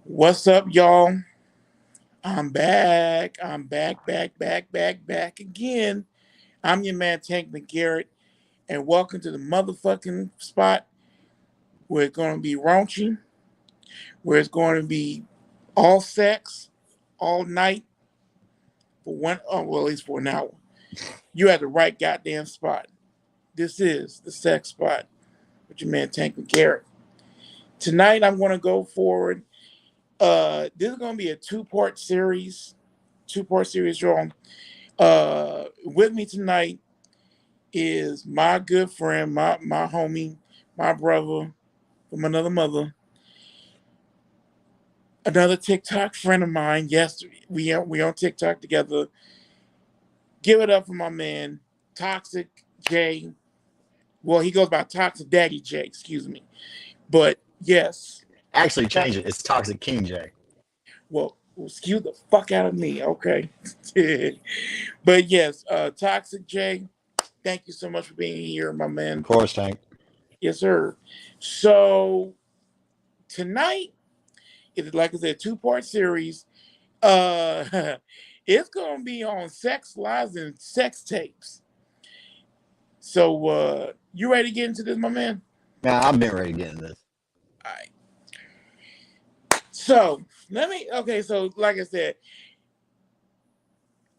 What's up, y'all? I'm back. I'm back again. I'm your man, Tank McGarrett, and welcome to the motherfucking spot where it's going to be raunchy, where it's going to be all sex, all night, for at least for an hour. You at the right goddamn spot. This is the sex spot with your man, Tank McGarrett. Tonight, I'm going to go forward. This is going to be a two-part series. Two-part series, y'all. With me tonight is my good friend, my homie, my brother from another mother, another TikTok friend of mine. Yes, we on TikTok together. Give it up for my man, Toxic J. Well, he goes by Toxic Daddy J. Excuse me, but yes, Actually, change it. It's Toxic King J. well, excuse the fuck out of me, okay? But yes, Toxic J. Thank you so much for being here, my man. Of course, Tank. Yes, sir. So tonight is, like I said, two-part series. Uh it's gonna be on sex lies and sex tapes. So you ready to get into this, my man? Now, I've been ready to get in this. All right. So let me so like I said,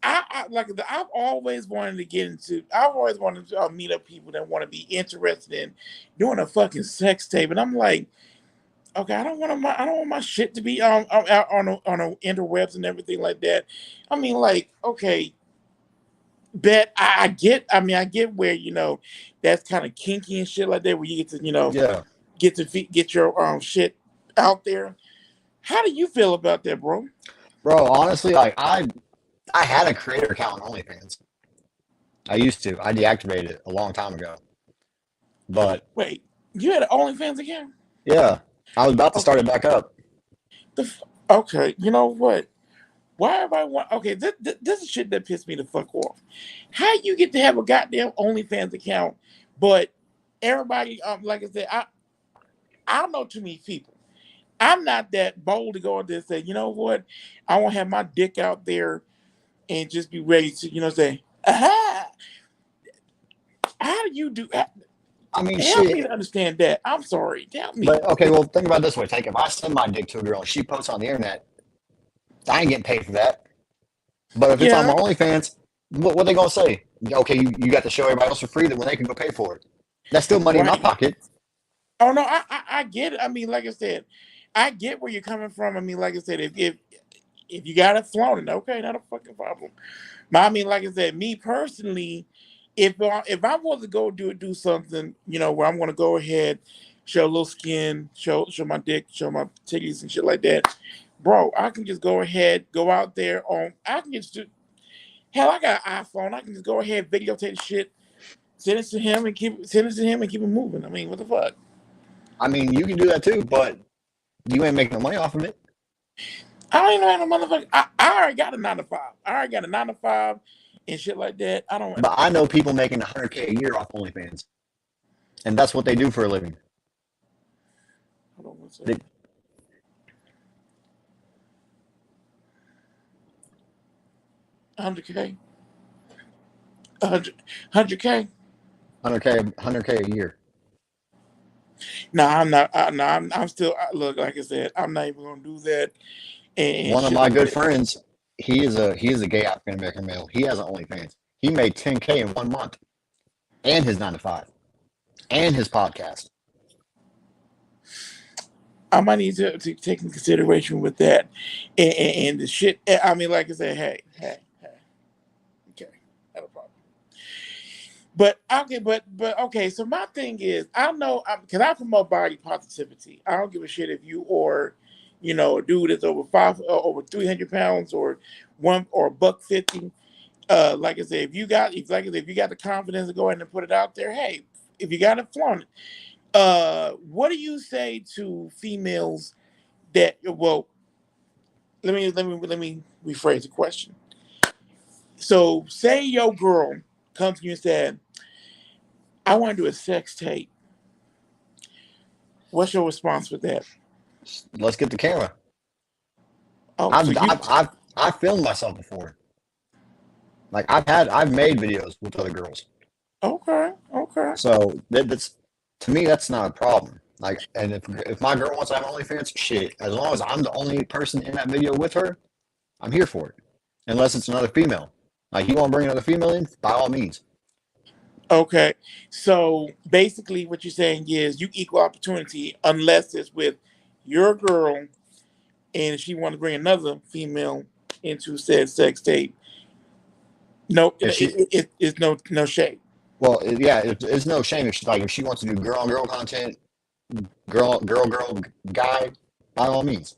I've always wanted to get into. I've always wanted to meet up people that want to be interested in doing a fucking sex tape, and I'm like, okay, I don't want my shit to be out on interwebs and everything like that. I mean, like, okay, bet I get where that's kind of kinky and shit like that, where you get to Yeah. get your shit out there. How do you feel about that, bro? Bro, honestly, I had a creator account on OnlyFans. I used to. I deactivated it a long time ago. But Wait, you had an OnlyFans account? yeah, I was about to start Okay, it back up. okay. You know what? Why everybody want? Okay, this is shit that pissed me the fuck off. How you get to have a goddamn OnlyFans account, but everybody, like I said, I don't know too many people. I'm not that bold to go out there and say, you know what, I want to have my dick out there and just be ready to, say, aha. How do you do? I mean, Help me shit. to understand that. I'm sorry. Help me. But okay, well, think about it this way, Tank. If I send my dick to a girl and she posts on the internet, I ain't getting paid for that. But if it's on Yeah. my OnlyFans, what they gonna say? Okay, you got to show everybody else for free, then when they can go pay for it. That's still money in my Right. pocket. Oh no, I get it. I mean, like I said, I get where you're coming from. I mean, like I said, if you got it flown, okay, not a fucking problem. But I mean, like I said, me personally, if I was to go do something, where I'm gonna go ahead, show a little skin, show my dick, show my titties and shit like that, bro, I can just go ahead, go out there on. I can just do. Hell, I got an iPhone. I can just go ahead, videotape the shit, send it to him and keep it moving. I mean, what the fuck? I mean, you can do that too, but you ain't making no money off of it. I don't even know how to motherfucker. I already got a 9 to 5. I already got a 9 to 5 and shit like that. I don't. But I know people making 100K a year off OnlyFans, and that's what they do for a living. Hold on one They, second. 100K, 100K. 100K a year. No, I'm not. No, I'm still. Look, like I said, I'm not even gonna do that and One of shit my like good that. friends, he is a gay African American male. He has an OnlyFans. He made 10K in 1 month, and his 9 to 5, and his podcast. I might need to take in consideration with that and the shit. I mean, like I said, hey, okay, not a problem. But okay, but okay. So my thing is, I know because I promote body positivity. I don't give a shit if you or a dude that's over 300 pounds or one or $150. Like I said, if you got the confidence to go ahead and put it out there, hey, if you got it, flaunt it. What do you say to females that? Well, let me rephrase the question. So, say your girl comes to you and said, "I want to do a sex tape." What's your response with that? Let's get the camera. Oh, so I've you I've I've I've filmed myself before. Like I've made videos with other girls. okay? Okay. So that's to me that's not a problem. Like, and if my girl wants to have OnlyFans, shit, as long as I'm the only person in that video with her, I'm here for it. Unless it's another female. Like you want to bring another female in, by all means. Okay. So basically, what you're saying is you equal opportunity unless it's with your girl and she want to bring another female into said sex tape. No, If she, it's no shade. well, yeah, it's no shame if she wants to do girl on girl content, girl guy, by all means.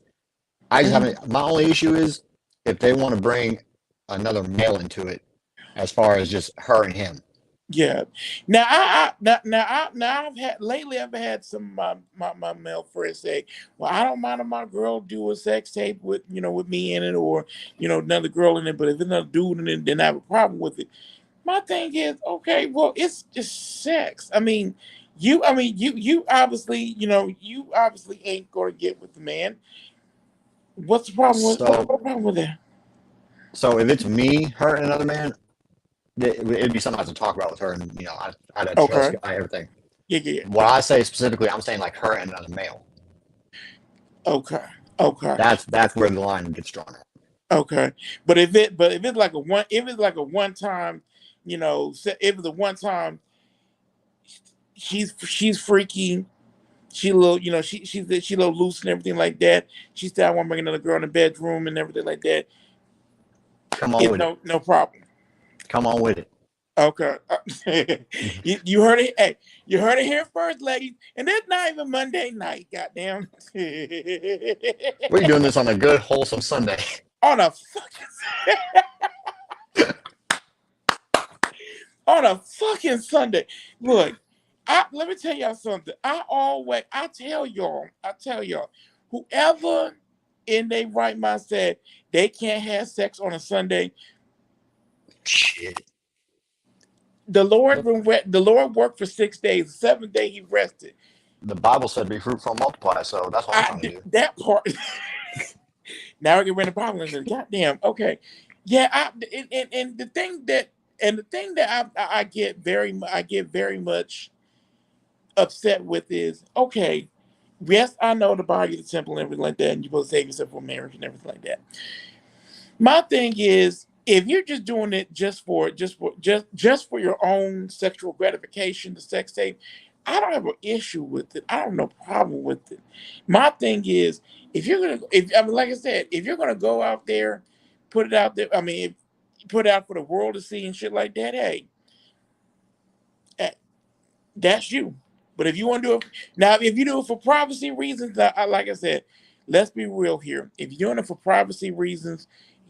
I just Mhm. haven't. My only issue is if they want to bring another male into it, as far as just her and him. Yeah. Now I've had lately. I've had some my male friends say, "Well, I don't mind if my girl do a sex tape with with me in it, or another girl in it. But if it's another dude in it, then I have a problem with it." My thing is, okay, well, it's just sex. I mean, you obviously, you obviously ain't gonna get with the man. What's the problem with what's the So, problem with that? so if it's me, her, and another man, it'd be something I have to talk about with her, and I'd have trust Okay. guy everything. Yeah, yeah, yeah. What I say specifically, I'm saying like her and another male. Okay. Okay. That's where the line gets drawn at. Okay. But if it's like a one time, if it's a one time, she's freaky. She a little, she a little loose and everything like that. She said, "I want to bring another girl in the bedroom and everything like that." Come on It's with it. no problem. Come on with it. Okay. You heard it. Hey, you heard it here first, ladies. And it's not even Monday night. Goddamn. We're doing this on a good wholesome Sunday. on a fucking on a fucking Sunday. Look, let me tell y'all something. I tell y'all, whoever in their right mind said they can't have sex on a Sunday, Shit. the Lord worked for 6 days. The seventh day he rested. The Bible said be fruitful and multiply, so that's what I'm trying to do. That part. Now I get rid of problems. Goddamn. Okay. Yeah. And the thing that I get very much upset with is, okay, yes, I know the body is the temple and everything like that, and you're supposed to save yourself for marriage and everything like that. My thing is, if you're just doing it just for your own sexual gratification, the sex tape, I don't have an issue with it. I don't have no problem with it. My thing is, if you're gonna, if I mean, like I said, if you're gonna go out there, put it out there. I mean, put it out for the world to see and shit like that. Hey, eh, that's you. But if you want to do it now, if you do it for privacy reasons, like I said, let's be real here. If you're doing it for privacy reasons,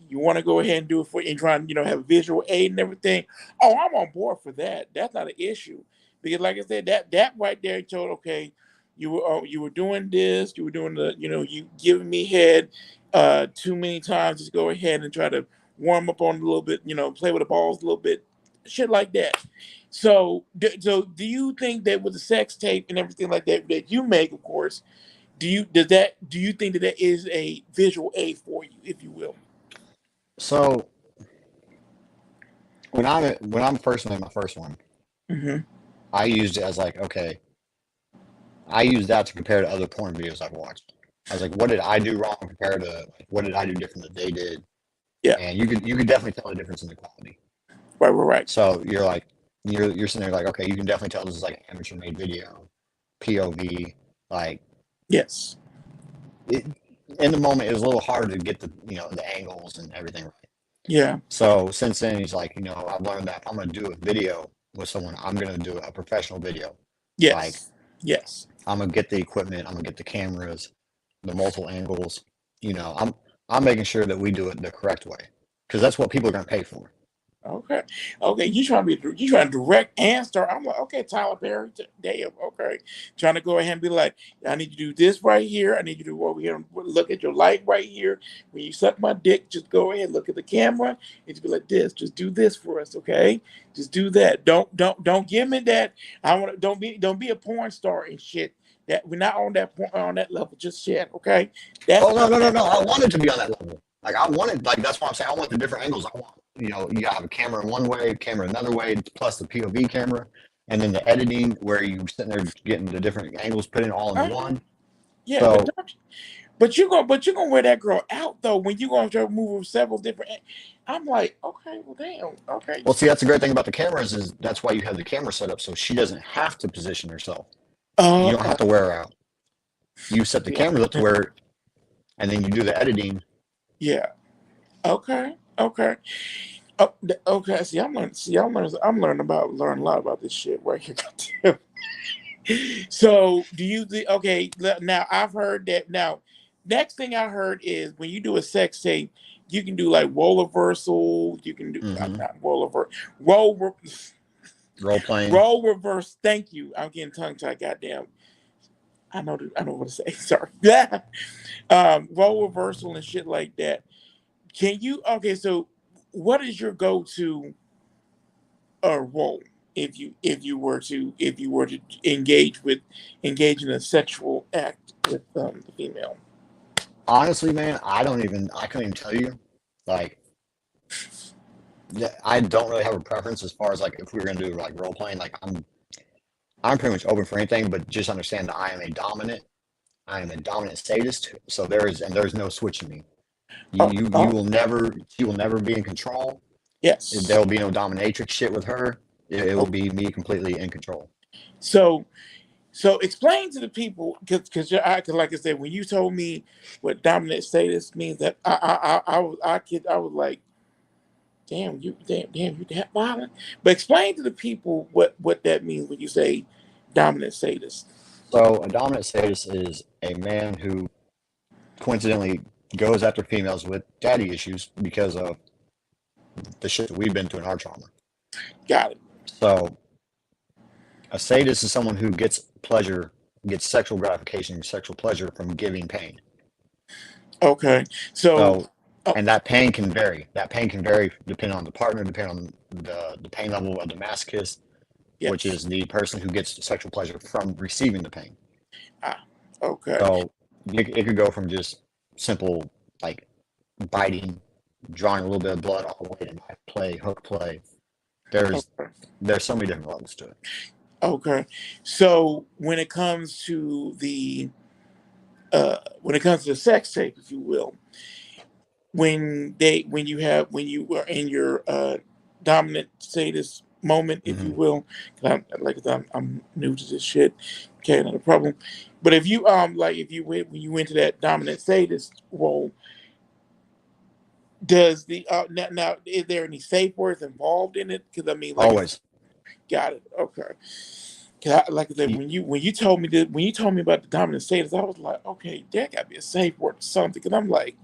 you want to go ahead and do it for and try and have visual aid and everything. Oh, I'm on board for that. That's not an issue because, like I said, that right there told okay, you were doing this, you were doing you giving me head too many times. Just go ahead and try to warm up on it a little bit, play with the balls a little bit, shit like that. So do you think that with the sex tape and everything like that that you make, of course, do you think that that is a visual aid for you, if you will? So when I'm first made my first one, Hmm. I used it as like, okay, I used that to compare to other porn videos I've watched. I was like, what did I do wrong compared to like, what did I do different that they did? Yeah. And you could definitely tell the difference in the quality. Right. Right. Right. So you're like you're sitting there like, okay, you can definitely tell this is like an amateur made video, POV. Like Yes. it, in the moment, it was a little hard to get the angles and everything right. Yeah. So since then, he's like, I've learned that if I'm gonna do a video with someone, I'm gonna do a professional video. Like Yes. Yes. I'm gonna get the equipment, I'm gonna get the cameras, the multiple angles. I'm making sure that we do it the correct way because that's what people are gonna pay for. Okay. Okay. You trying to direct and start. I'm like, okay, Tyler Perry. Damn. Okay. Trying to go ahead and be like, I need you to do this right here. I need you to go over here and look at your light right here. When you suck my dick, just go ahead, look at the camera, and just be like this. Just do this for us, okay? Just do that. Don't give me that. I want to. Don't be a porn star and shit. That we're not on that point on that level just yet. Okay, that's Oh no, up no, no, there. no! I wanted to be on that level. Like I wanted, like that's why I'm saying I want the different angles. I want, you have a camera one way, camera another way, plus the POV camera, and then the editing where you sitting there getting the different angles put in all in Uh-huh. one. Yeah, but So, don't, but you're gonna wear that girl out though when you gonna try to move with several different. I'm like, okay, well, damn, okay. well, see, that's the great thing about the cameras is that's why you have the camera set up so she doesn't have to position herself. You Uh, don't uh have to wear her out. You set the yeah, cameras up to where, and then you do the editing. yeah. Okay, okay. Oh, okay. See, I'm learning. See, learning a lot about this shit right here. So, do you think? Okay, now I've heard that. Now, next thing I heard is when you do a sex tape, you can do like role reversal. You can do Hmm. not role reverse, role re- Role playing. role reverse. Thank you. I'm getting tongue tied. Goddamn. I know what to say. Sorry. Role reversal and shit like that. Can you? Okay, so what is your go to role if you were to engage in a sexual act with the female? Honestly, man, I couldn't even tell you. Like, I don't really have a preference as far as like if we were gonna do like role playing. Like, I'm pretty much open for anything, but just understand that I am a dominant sadist. So there's no switching me. Oh, You oh, will never, she will never be in control. There yes. will be no dominatrix shit with her. It will Oh, be me completely in control. so so explain to the people because like I said when you told me what dominant status means that I was like damn you that violent. But explain to the people what that means when you say dominant status. So a dominant sadist is a man who coincidentally goes after females with daddy issues because of the shit that we've been through in our trauma. Got it. So a sadist is someone who gets pleasure, gets sexual gratification, sexual pleasure from giving pain. Okay. So So, oh, and that pain can vary. That pain can vary depending on the partner, depending on the pain level of the masochist, which yes. is the person who gets sexual pleasure from receiving the pain. Ah, okay. So it could go from just simple like biting, drawing a little bit of blood all the way to knife play, hook play. There's Okay. there's so many different levels to it. Okay. So when it comes to the sex tape, if you will, when you are in your dominant status moment, if you Hmm. will, 'cause I'm new to this shit. Okay, not a problem. But if you like if you went when you went to that dominant status role, does the now is there any safe words involved in it? Because I mean, like it's Always. got it. Okay. 'Cause like I said, You- when you told me when you told me about the dominant status, I was like, okay, there got to be a safe word or something. Because I'm like,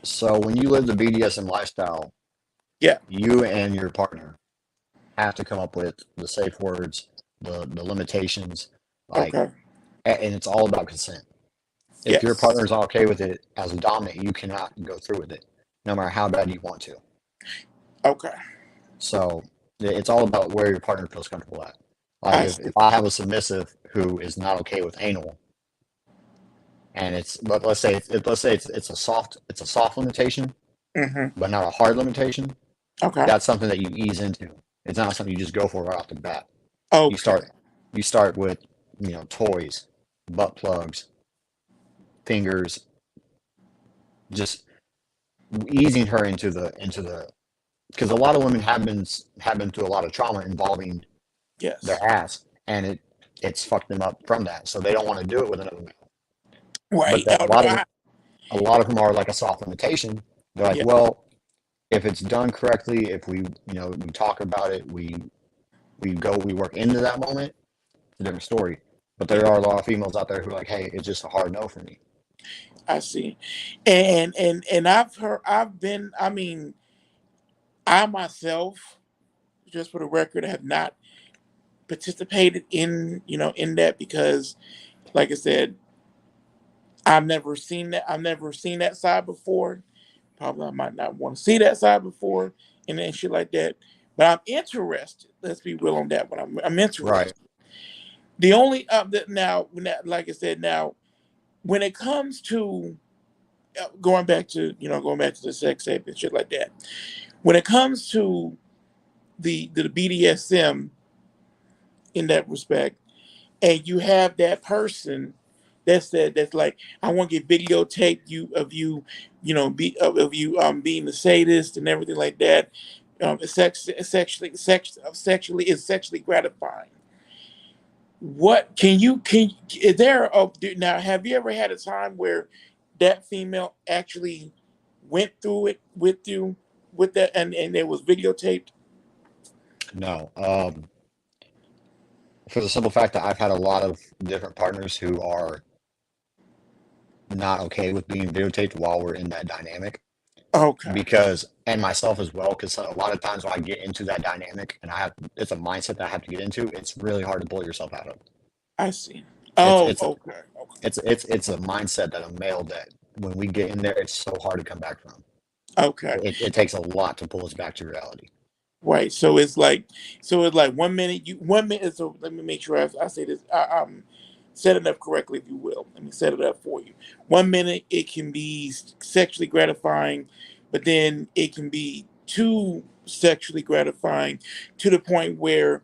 So when you live the BDSM lifestyle, yeah, you and your partner have to come up with the safe words, the limitations, like, okay, and it's all about consent. If your yes, partner is okay with it as a dominant, you cannot go through with it, no matter how bad you want to. okay, So it's all about where your partner feels comfortable at. Like I see. if I have a submissive who is not okay with anal, and let's say it's a soft limitation, Mm-hmm. but not a hard limitation. Okay, That's something that you ease into. It's not something you just go for right off the bat. You okay, start you start with toys, butt plugs, fingers, just easing her into the because a lot of women have been through a lot of trauma involving their yes, ass, and it's fucked them up from that. So they don't want to do it with another male. But right. then Oh, no, a lot of them are like a soft limitation. They're like, yeah, well, if it's done correctly, if we talk about it, we work into that moment, it's a different story. But yeah. there are a lot of females out there who are like, hey, it's just a hard no for me. I see, and I've been. I mean, I myself, just for the record, have not participated in in that because, like I said, I've never seen that. I've never seen that side before. Probably I might not want to see that side before and shit like that. But I'm interested. Let's be real on that one. I'm Right. interested. The only like I said, now when it comes to going back to the sex tape and shit like that, when it comes to the BDSM in that respect, and you have that person that's like, I want to get videotape of you being the sadist and everything like that. Sexually is sexually gratifying. What can is there now, have you ever had a time where that female actually went through it with you with that, and it was videotaped? No. For the simple fact that I've had a lot of different partners who are not okay with being videotaped while we're in that dynamic. Okay, Because, and myself as well, because a lot of times when I get into that dynamic and it's a mindset that I have to get into, it's really hard to pull yourself out of. I see. It's Oh, it's okay, okay, it's a mindset that a male that when we get in there, it's so hard to come back from. okay. It takes a lot to pull us back to reality. Right. So it's like 1 minute. You 1 minute. So let me make sure I say this. Set it up correctly, if you will. Let me set it up for you. 1 minute it can be sexually gratifying, but then it can be too sexually gratifying to the point where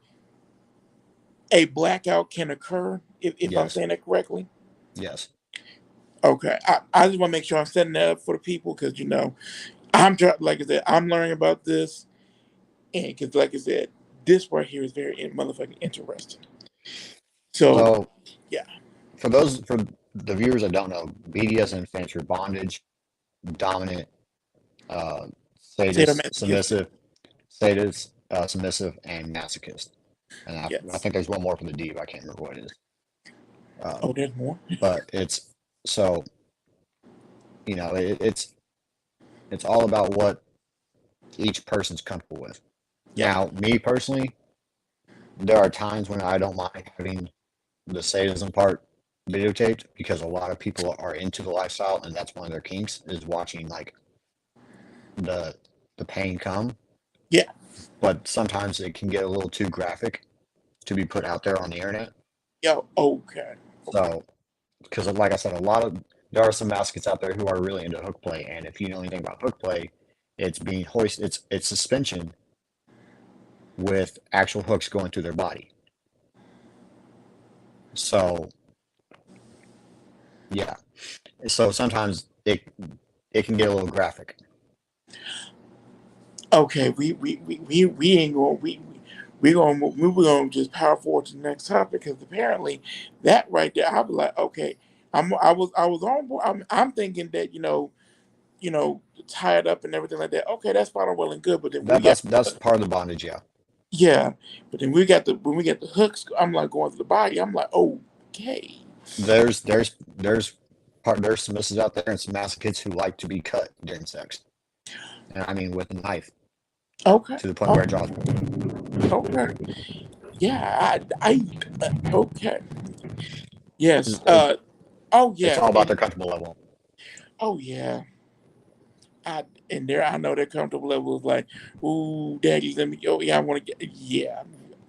a blackout can occur. If I'm Yes, saying that correctly. yes. Okay. I just want to make sure I'm setting that up for the people because like I said, I'm learning about this. And because, like I said, this right here is very motherfucking interesting. So, So yeah, for the viewers that don't know, BDSM stands for bondage, dominant, uh, sadist, sadomasochistic. submissive, and masochist. And I Yes. think there's one more for the D, but I can't remember what it is. Oh, Um, there's more. but so it's all about what each person's comfortable with. Yep. Now, me personally, there are times when I don't mind having the sadism part videotaped because a lot of people are into the lifestyle and that's one of their kinks is watching like the the pain come. Yeah. But sometimes it can get a little too graphic to be put out there on the internet. Yo. Okay. Okay. So, because like I said, there are some masochists out there who are really into hook play, and if you know anything about hook play, it's being hoist, it's suspension with actual hooks going through their body. So yeah, so sometimes it can get a little graphic. Okay. We ain't going. We're going to just power forward to the next topic because apparently that right there, I'll be like, okay, I was on board. I'm thinking that tie it up and everything like that. Okay, that's fine and well and good. But then we got That's part of the bondage. Yeah, yeah, but then we got the when we get the hooks, I'm like going to the body. I'm like, okay, there's there's some misses out there and some masochists who like to be cut during sex, and I mean with a knife okay, to the point where it okay, draws blood. okay. Yeah, okay. Yes. It, Oh it's yeah, all about and their comfortable level. oh yeah. And there I know their comfortable level is like, ooh, daddy, let me. Oh yeah, I want to get. Yeah,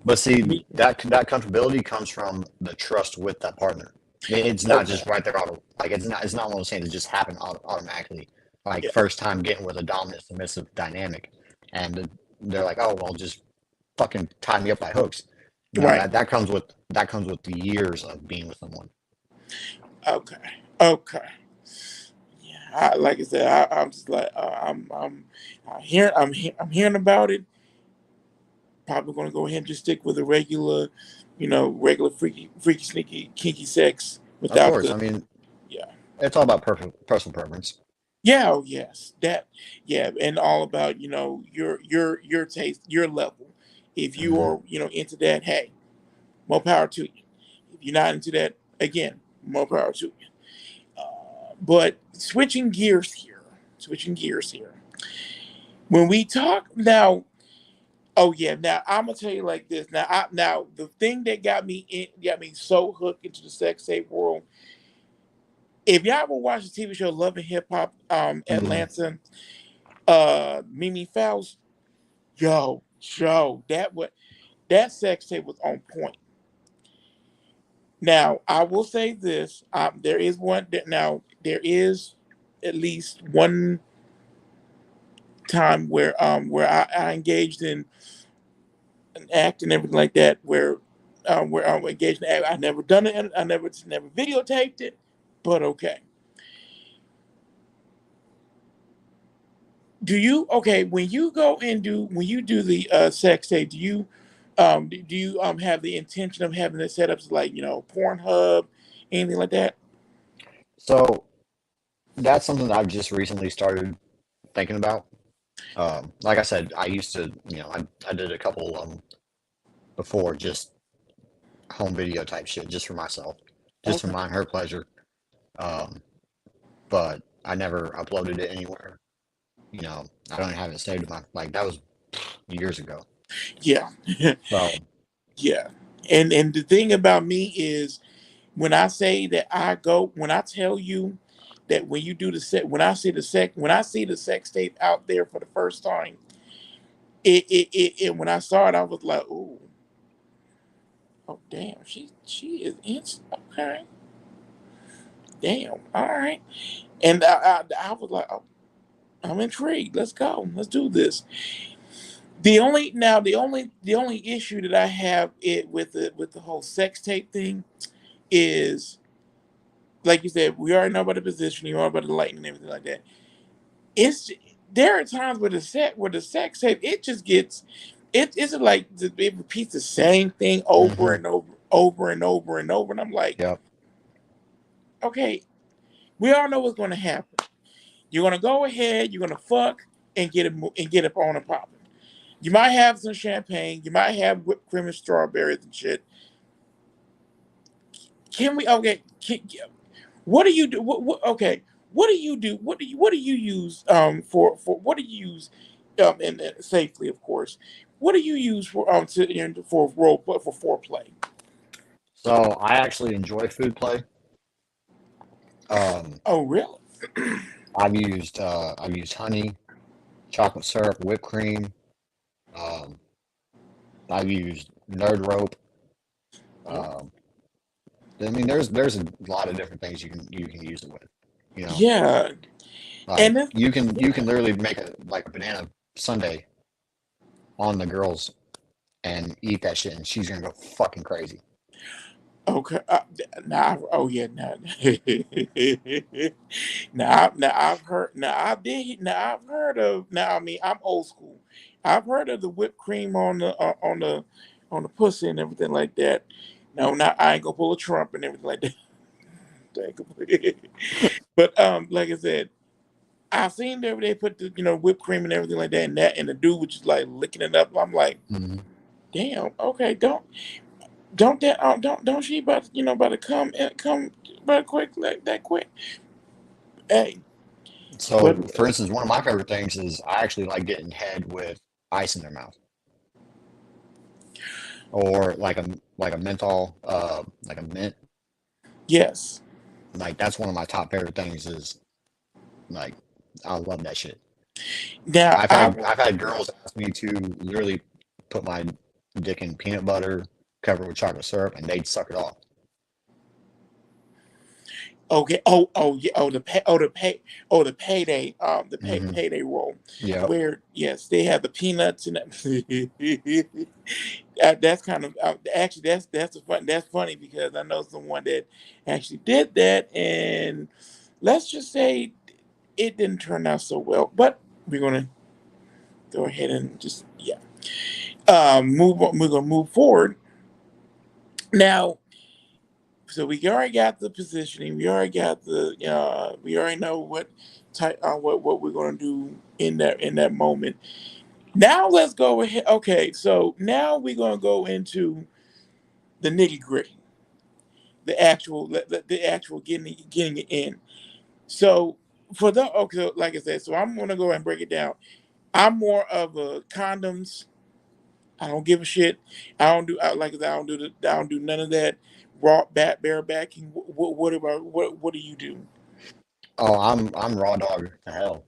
But see, me. that comfortability comes from the trust with that partner. It's not Okay. just right there like it's not one of those things that just happen automatically. Like Yeah. first time getting with a dominant submissive dynamic, and they're like, oh well, just fucking tie me up by hooks. No, Right. that comes with the years of being with someone. Okay. Okay. Yeah. Like I said, I'm just like I'm hearing about it. Probably going to go ahead and just stick with a regular freaky, sneaky, kinky sex Of without course, the, I mean yeah. it's all about personal preference. Yeah, oh yes, that, yeah, and all about your taste, your level. If you Hmm. are into that, hey, more power to you. If you're not into that, again, more power to you. But switching gears here. When we talk now, oh yeah, now I'm gonna tell you like this. Now the thing that got me so hooked into the sex tape world. If y'all ever watched the TV show Love and Hip Hop, Hmm. Atlanta, Mimi Faust, yo, that sex tape was on point. Now, I will say this: there is one. Now, there is at least one time where I engaged in an act and everything like that, where I'm engaged in act. I never done it. I never videotaped it. But okay, do you okay when you go and do when you do the sex tape? Do you have the intention of having it set up to like Pornhub, anything like that? So that's something that I've just recently started thinking about. Like I said, I used to, I did a couple before, just home video type shit, just for myself, just for Okay. mine, her pleasure. Um, but I never uploaded it anywhere. I don't have it saved in my, like, that was years ago. Yeah. So, Yeah. And the thing about me is when I say that when I tell you that when you do the set when I see the sex tape out there for the first time, it when I saw it I was like, ooh, oh damn, she is in okay. Damn, all right. And I was like, oh, I'm intrigued. Let's go. Let's do this. The only issue that I have it with the whole sex tape thing is like you said, we already know about the position, you know about the lighting and everything like that. It's there are times where the sex tape it just gets it's like it repeats the same thing over hmm and over and over and over, and I'm like, yep. okay, we all know what's going to happen. You're going to go ahead, you're going to fuck and get it on and popping. You might have some champagne, you might have whipped cream and strawberries and shit. Can we okay? What do you do? Okay, what do you do? What do you use for what do you use and safely, of course. What do you use for role for foreplay? So I actually enjoy food play. Um, Oh, really? I've used honey, chocolate syrup, whipped cream. Um, I've used nerd rope. Oh, Um, I mean, there's a lot of different things you can use it with. You know, yeah, and like then you can yeah. literally make a banana sundae on the girls and eat that shit, and she's gonna go fucking crazy. Okay. Now, oh yeah, now, now I've heard. Now I did. Now I've heard of. Now I mean, I'm old school. I've heard of the whipped cream on the pussy and everything like that. No, now I ain't gonna pull a Trump and everything like that. But like I said, I seen there they put the whipped cream and everything like that, and the dude was just like licking it up. I'm like, Mhm. damn. Okay, don't that don't she about about to come about quick like that quick? Hey, but So, for instance, one of my favorite things is I actually like getting head with ice in their mouth, or like a menthol, like a mint. yes. Like that's one of my top favorite things. Is like I love that shit. Now I've I had I've had girls ask me to literally put my dick in peanut butter, cover it with chocolate syrup, and they'd suck it off. okay. Oh yeah. Oh the payday Hmm. payday roll, Yep. where yes they have the peanuts and that. That's kind of actually that's funny because I know someone that actually did that, and let's just say it didn't turn out so well. But we're gonna go ahead and just yeah move on. We're gonna move forward now. So we already got the positioning. We already got the. We already know what type. What we're gonna do in that moment. Now let's go ahead. Okay, so now we're gonna go into the nitty gritty, the actual getting it in. So for the okay, so like I said, so I'm gonna go and break it down. I'm more of a condoms. I don't give a shit. I don't do like I said, I don't do none of that raw barebacking. What about what do you do? Oh, I'm raw dog to hell.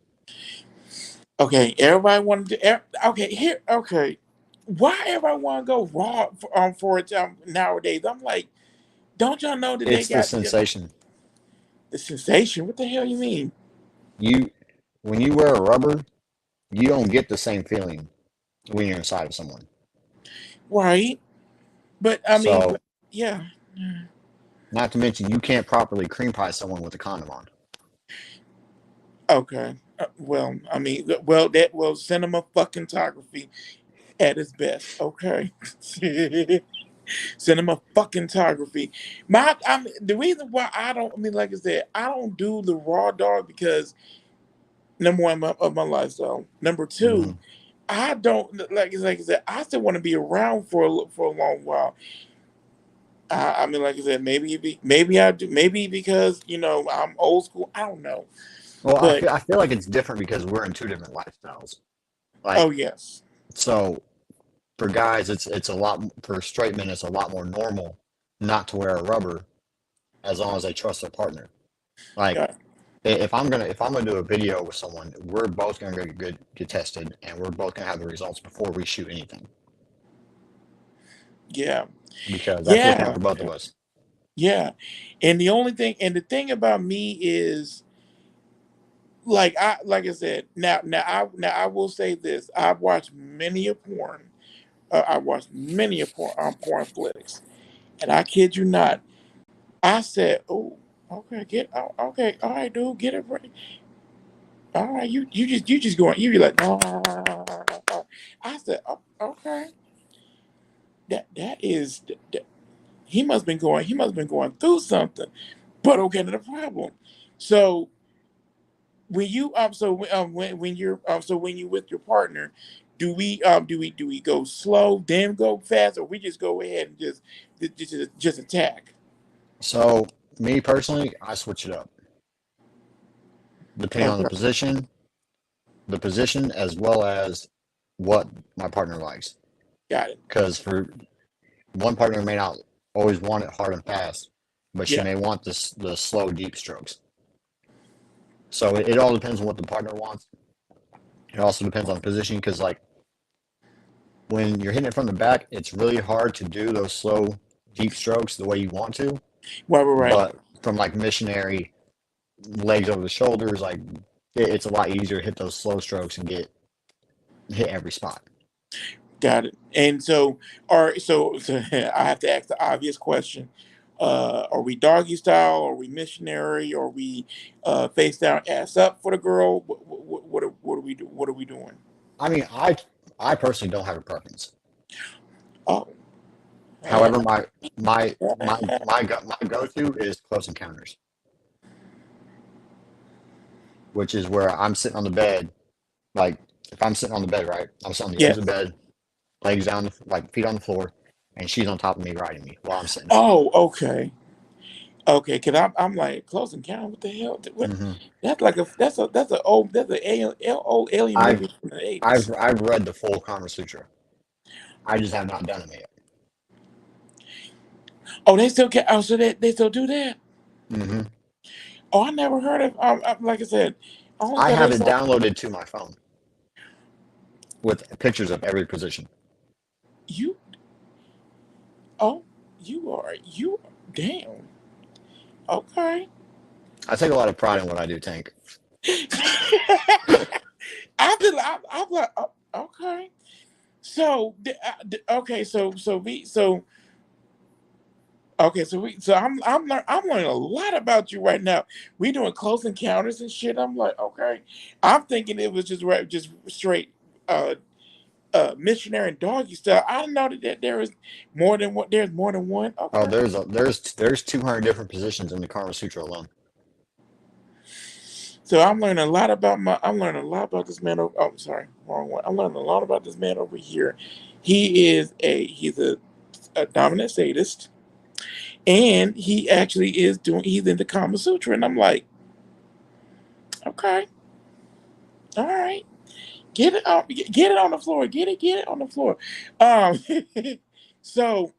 Okay, everybody want to. Okay, here. Okay, why everybody want to go raw for it nowadays? I'm like, Don't y'all know that they It's the got sensation. the sensation? What the hell you mean? You when you wear a rubber, you don't get the same feeling when you're inside of someone. Right. But I mean, So, but yeah. not to mention, you can't properly cream pie someone with a condom on. Okay. Well, I mean, well, cinema fucking photography at its best. Okay. Cinema fucking photography. The reason why I don't, I mean, like I said, I don't do the raw dog because number one of my lifestyle. Number two, Hmm. I don't like I said, I still want to be around for a long while. I mean, like I said, maybe I do, maybe because I'm old school. I don't know, Well, but I feel like it's different because we're in two different lifestyles. oh Like, yes, so for guys, it's a lot for straight men. It's a lot more normal not to wear a rubber as long as they trust their partner. Like, yeah, if I'm gonna do a video with someone, we're both gonna get tested, and we're both gonna have the results before we shoot anything yeah, because that's looking out yeah, for both of us. yeah. And the thing about me is like I said, now I will say this: I've watched many a porn. I watched many a porn flicks, and I kid you not. I said, "Oh, okay, okay, all right, dude, get it right. All right, you just going, you be like, I said, oh, okay, that he must have been going through something, but okay, not a problem. So when you when you're so when you with your partner, do we go slow then go fast, or we just go ahead and just attack? So, me personally, I switch it up depending on Okay, the position as well as what my partner likes. got it. Because for one partner may not always want it hard and fast, but she Yeah, may want the slow, deep strokes. So it all depends on what the partner wants. It also depends on the position because like when you're hitting it from the back, it's really hard to do those slow, deep strokes the way you want to. right. But from like missionary legs over the shoulders, like it's a lot easier to hit those slow strokes and get hit every spot. Got it. And so, so I have to ask the obvious question: Are we doggy style? Are we missionary? Are we face down, ass up for the girl? What are we do? What are we doing? I mean, I personally don't have a preference. Oh, eh, However, my go to is close encounters, which is where I'm sitting on the bed. Like if I'm sitting on the bed, right, I'm sitting on the edge of the yes. bed, legs down, like feet on the floor, and she's on top of me riding me while I'm sitting up. Oh, okay, okay. Cause I'm like close encounter. What the hell? What? Hmm. That's a old alien I've movie from the '80s. I've read the full Kama Sutra. I just have not done it yet. Oh, they still can. Oh, so they still do that. Hmm. Oh, I never heard of. Like I said, I only I thought have they it saw. downloaded to my phone with pictures of every position. You Oh, you. Damn. Okay. I take a lot of pride in what I do, Tank. I'm like, oh, okay. So, okay. I'm learning a lot about you right now. We doing close encounters and shit. I'm like, okay. I'm thinking it was just straight, uh, missionary and doggy style. I didn't know that there is more than one. There's more than one. Oh, Okay. there's 200 different positions in the Kama Sutra alone. So I'm learning a lot about this man over. Oh, sorry, wrong one. I'm learning a lot about this man over here. He's a dominant sadist, and he actually is doing. He's into Kama Sutra, and I'm like, okay, all right, get it on the floor, get it on the floor. Um, so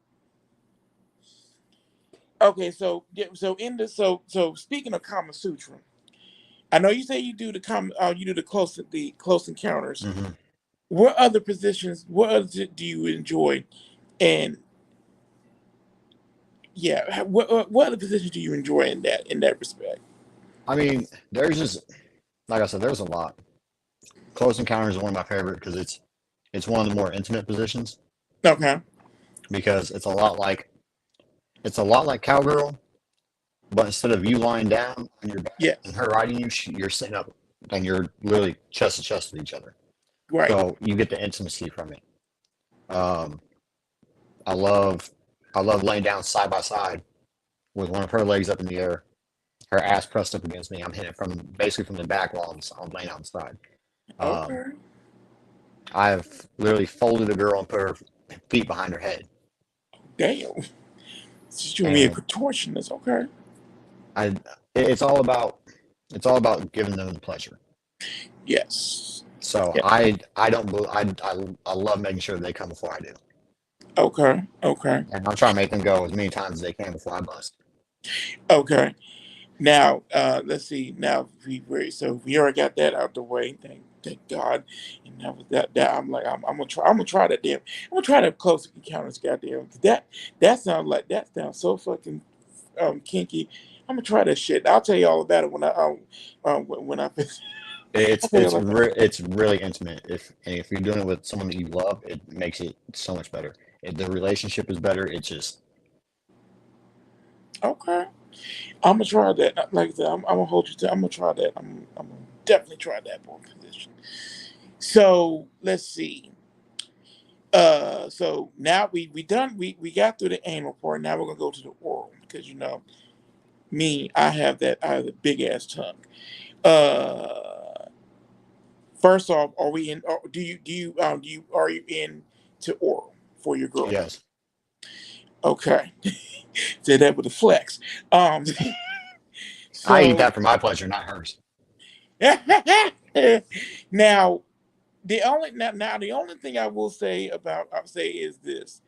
okay, so yeah, so in the so speaking of Kama Sutra, I know you say you do the close encounters. Hmm. What other positions? What others do you enjoy? And Yeah. What other positions do you enjoy in that respect? I mean, there's just like I said, there's a lot. Close Encounters is one of my favorite because it's one of the more intimate positions Okay. because it's a lot like cowgirl, but instead of you lying down on your back and Yes. her riding you, you're sitting up and you're literally chest to chest with each other. Right. So you get the intimacy from it. Um, I love I love laying down side by side with one of her legs up in the air, her ass pressed up against me. I'm hitting it from basically from the back while I'm laying on the side. Um, Okay. I've literally folded a girl and put her feet behind her head, Damn. She's doing me a and contortionist. Okay. I it's all about giving them the pleasure. Yes. So Yeah. I don't I love making sure that they come before I do, Okay. Okay. and I'm trying to make them go as many times as they can before I bust. Okay. Now, let's see. Now so we already got that out the way. Thank God. And that was that. I'm gonna try. I'm gonna try that damn. I'm gonna try that close encounters. Goddamn. 'Cause that sounds so fucking kinky. I'm gonna try that shit. I'll tell you all about it when I finish. I'll tell you all about it. It's really intimate. If you're doing it with someone that you love, it makes it so much better. If the relationship is better, it just Okay. I'm gonna try that. Like I said, I'm gonna hold you to. I'm gonna try that. I'm gonna definitely try that one position. So let's see. So now we done. We got through the anal part. Now we're gonna go to the oral because me. I have a big ass tongue. Uh, First off, are we in? Are you in to oral for your girlfriend? yes. Okay, say that with a flex. Um, I eat so that for my pleasure, not hers. now the only thing I will say I'll say is this.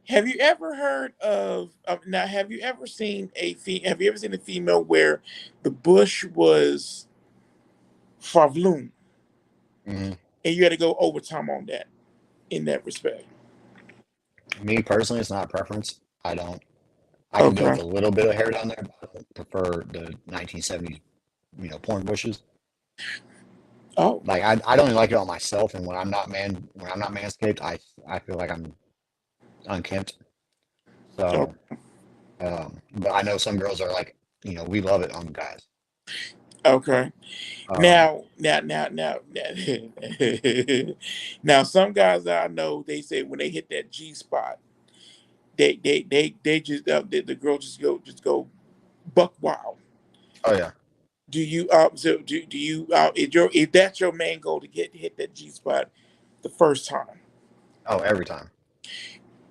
Have you ever heard of now? Have you ever seen a female where the bush was favloon Hmm. and you had to go overtime on that in that respect? Me personally, it's not a preference. I don't. I can go with Okay. a little bit of hair down there, but I don't prefer the 1970s, porn bushes. Oh. Like I don't even like it on myself, and when I'm not manscaped, I feel like I'm unkempt. Oh. So, but I know some girls are like, we love it on guys. Okay. Um, Now, now, some guys that I know, they say when they hit that G spot, they just the girl just go buck wild. oh yeah, Do you do you if that's your main goal to get hit that G spot the first time? oh every time.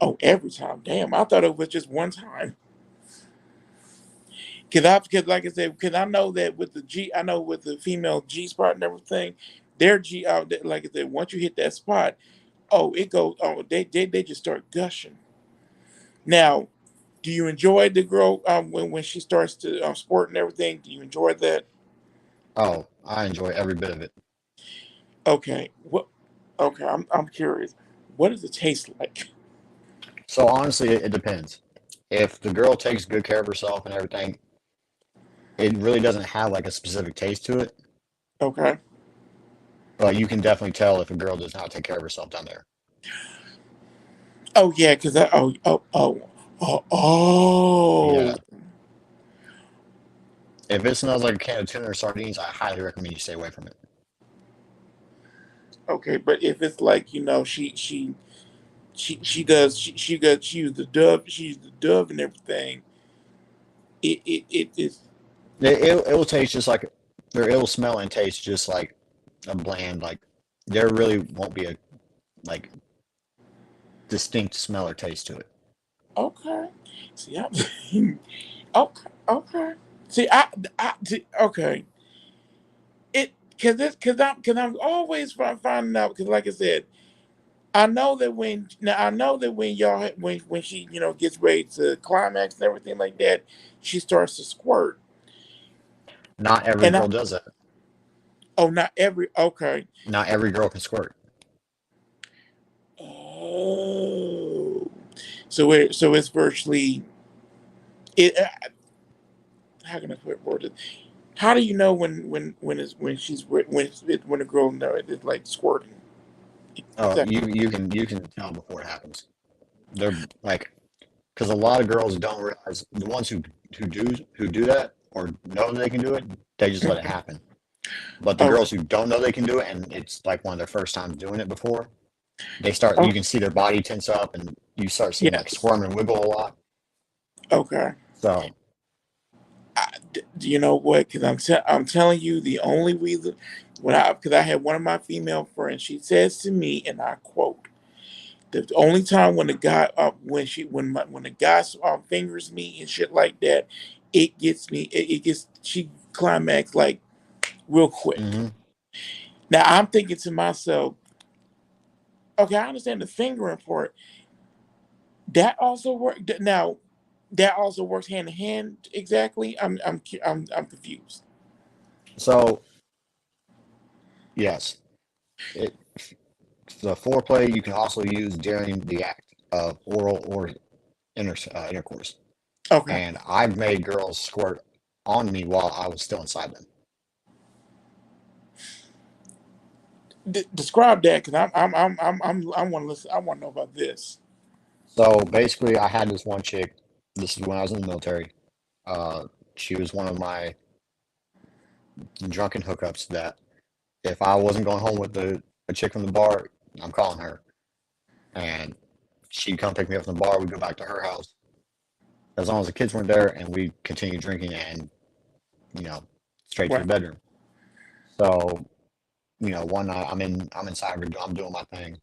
Oh, every time. Damn, I thought it was just one time. Because like I said, because I know that with the G, I know with the female G spot and everything, their G out there, like I said, once you hit that spot, oh, it goes. Oh, they just start gushing. Now, do you enjoy the girl when she starts to squirt and everything? Do you enjoy that? Oh, I enjoy every bit of it. Okay, what? Okay, I'm curious. What does it taste like? So honestly, it depends. If the girl takes good care of herself and everything, it really doesn't have like a specific taste to it. Okay. But you can definitely tell if a girl does not take care of herself down there. Oh yeah, because I oh. Yeah. If it smells like a can of tuna or sardines, I highly recommend you stay away from it. Okay, but if it's like she does she used the dove and everything. It is It will taste just like, or it will smell and taste just like a bland, like there really won't be a like distinct smell or taste to it. okay. See, I okay, okay. See, okay. It because I'm always finding out because like I said, I know that when y'all when she gets ready to climax and everything like that, she starts to squirt. Not every And I girl does that. oh not every okay. Not every girl can squirt. Oh, so it's virtually. It. How can I put word? How do you know when she's when a girl know it's like squirting? Oh, Exactly. you can tell before it happens. They're like, because a lot of girls don't realize the ones who do that or know they can do it, they just let it happen. But the Okay. girls who don't know they can do it, and it's like one of their first times doing it before, they start. You Oh, can see their body tense up, and you start seeing like yes. squirm and wiggle a lot. Okay. So, Do you know what? Because I'm telling you, the only reason because I had one of my female friends, she says to me, and I quote, "The only time when the guy when the guy fingers me and shit like that, it gets me. It gets she climax like real quick." hmm Now I'm thinking to myself, okay, I understand the fingering part. That also work now. That also works hand in hand. Exactly. I'm confused. so yes, it the foreplay you can also use during the act of oral or intercourse. Okay. And I've made girls squirt on me while I was still inside them. Describe that because I want to listen. I want to know about this. So basically, I had this one chick. This is when I was in the military. Uh, she was one of my drunken hookups that if I wasn't going home with a chick from the bar, I'm calling her. And she'd come pick me up from the bar. We'd go back to her house as long as the kids weren't there, and we continue drinking and you know straight to the Right. bedroom. So one night I'm inside her, I'm doing my thing.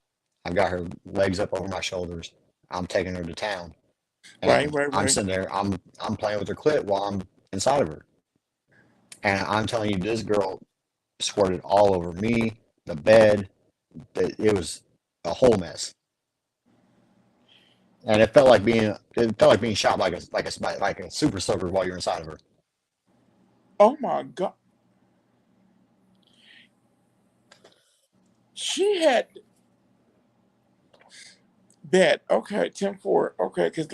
I've got her legs up over my shoulders. I'm taking her to town, Right. and Right. I'm Right. sitting there. I'm playing with her clit while I'm inside of her, and I'm telling you, this girl squirted all over me, the bed. It was a whole mess, and it felt like being shot like a super soaker while you're inside of her. Oh my God. She had bet. Okay. 10-4. Okay. Because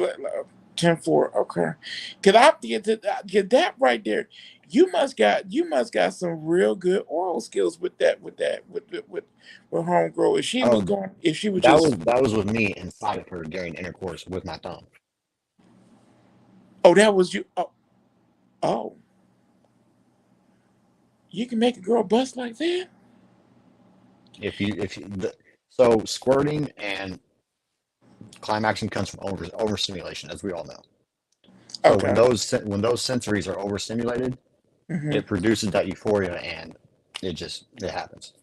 10-4. Okay. Because I get that right there. You must got some real good oral skills with homegirl. If she was Oh, going, if she was that just, was that was with me inside of her during intercourse with my thumb. oh, that was you. Oh, oh, you can make a girl bust like that. If you so squirting and climaxing comes from overstimulation, as we all know. So when Okay. those sensories are overstimulated, Hmm. it produces that euphoria, and it happens.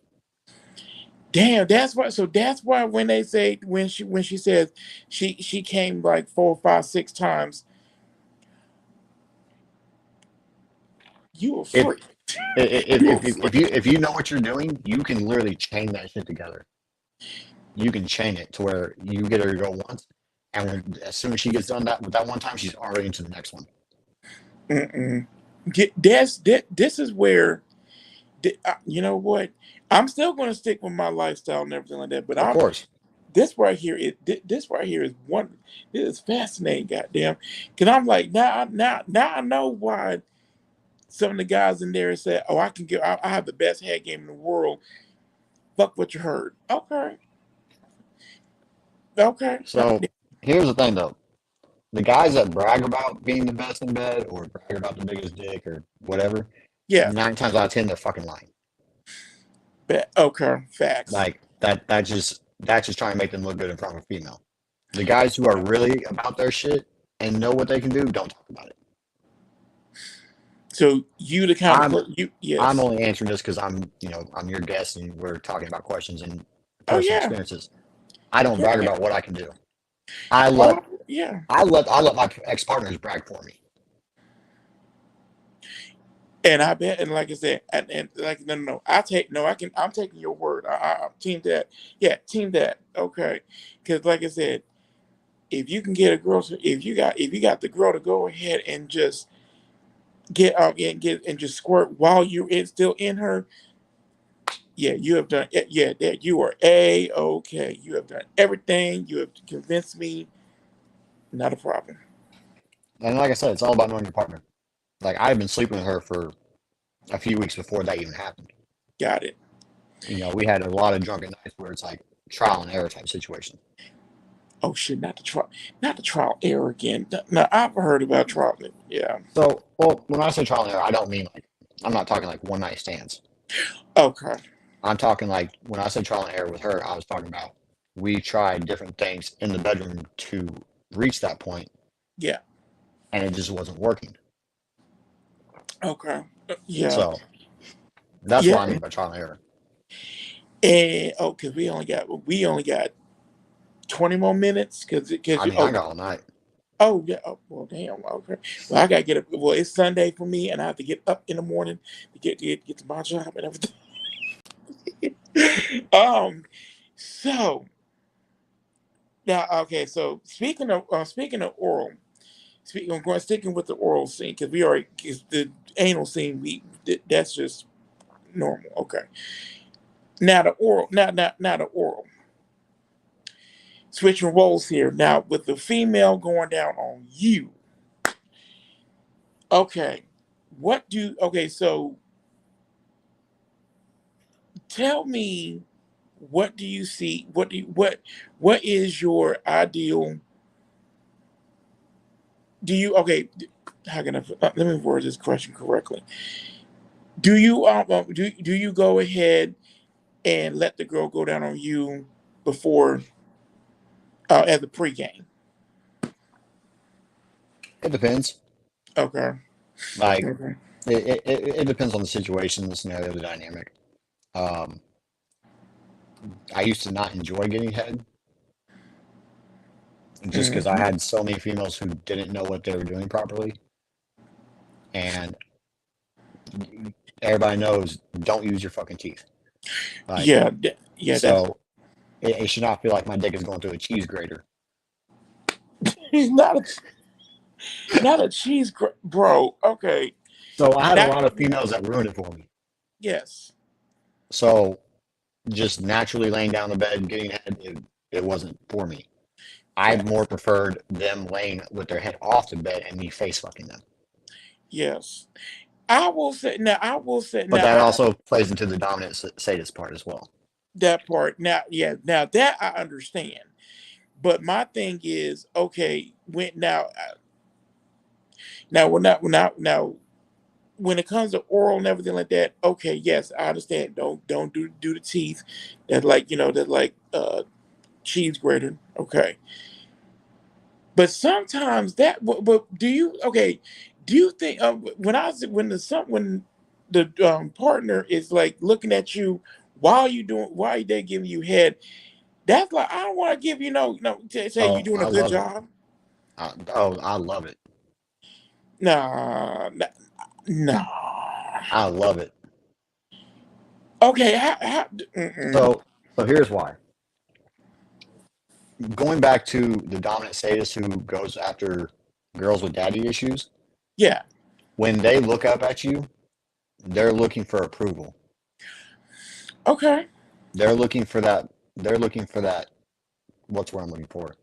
Damn, that's why. So that's why when they say when she says she came like 4, 5, 6 times, you a If freak. if You a if if freak. if you know what you're doing, you can literally chain that shit together. You can chain it to where you get her to go once, and as soon as she gets done that with that one time, she's already into the next one. Mm-mm. This is where you know what? I'm still going to stick with my lifestyle and everything like that. But Of I'm course. this right here. This right here is one. This is fascinating. Goddamn. Because I'm like now I know why some of the guys in there said, "Oh, I can get. I have the best head game in the world." Fuck what you heard. Okay. Okay. So here's the thing, though. The guys that brag about being the best in bed or brag about the biggest dick or whatever, Yeah. 9 times out of 10 they're fucking lying. Okay. Facts. Like that's just trying to make them look good in front of a female. The guys who are really about their shit and know what they can do don't talk about it. So you the kind of I'm person you I'm yes. only answering this because I'm your guest and we're talking about questions and Oh personal yeah. experiences. I don't Yeah. brag Yeah. about what I can do. I Oh let yeah. I let my ex partners brag for me. And I bet, and like I said, and like no, I take no, I can, I'm taking your word. I team that, yeah, team that, okay. Because like I said, if you can get a girl, if you got the girl to go ahead and just get and get and just squirt while you're still in her, yeah, you have done, yeah, that you are a okay. You have done everything. You have convinced me, not a problem. And like I said, it's all about knowing your partner. Like I've been sleeping with her for a few weeks before that even happened. Got it. You know, we had a lot of drunken nights where it's like trial and error type situation. Oh shit! Not the trial error again. No, I've heard about trial. Yeah. So, well, when I say trial and error, I don't mean like I'm not talking like one night stands. Okay. I'm talking like when I said trial and error with her, I was talking about we tried different things in the bedroom to reach that point, Yeah. and it just wasn't working. Okay. Yeah. So that's what I Yeah. mean by trial and error. And oh, cause we only got 20 more minutes. I mean, I got all night. Oh yeah. Oh, well, damn. Okay. Well, I gotta get up. Well, it's Sunday for me, and I have to get up in the morning to get to my job and everything. um. So now, okay. So speaking of oral, I'm going sticking with the oral scene because we already 'cause the anal scene. That's just normal. Okay. Now the oral. Now the oral. Switching roles here. Now with the female going down on you. Okay. Okay, so tell me, what do you see? What is your ideal? Do you okay? How can let me word this question correctly? Do you go ahead and let the girl go down on you before at the pregame? It depends. Okay. Like Okay. it depends on the situation, the scenario, the dynamic. Um, I used to not enjoy getting head just because I Hmm. had so many females who didn't know what they were doing properly, and everybody knows don't use your fucking teeth. Like Yeah. Yeah. That's so, it should not feel like my dick is going through a cheese grater. not a cheese, bro. Okay. So I had a That lot of females that ruined it for me. yes. So just naturally laying down the bed, getting head, it wasn't for me. I Fact. more preferred them laying with their head off the bed and me face fucking them. Yes. I will say now. I will say But now. that also plays into the dominant sadist part as well. That part now. Yeah. Now that I understand. But my thing is, okay, now when it comes to oral and everything like that, okay, yes, I understand. Don't do the teeth. That cheese grater. Okay, but sometimes but do you okay? Do you think when the partner is like looking at you while they giving you head? That's like I don't want to give you no say you're Oh, doing a I good love it. job. I love it. Nah, nah. I love it. Okay, mm-mm. So, so here's why. Going back to the dominant sadist who goes after girls with daddy issues, Yeah. when they look up at you, they're looking for approval. Okay. They're looking for that. They're looking for that. What's what I'm looking for?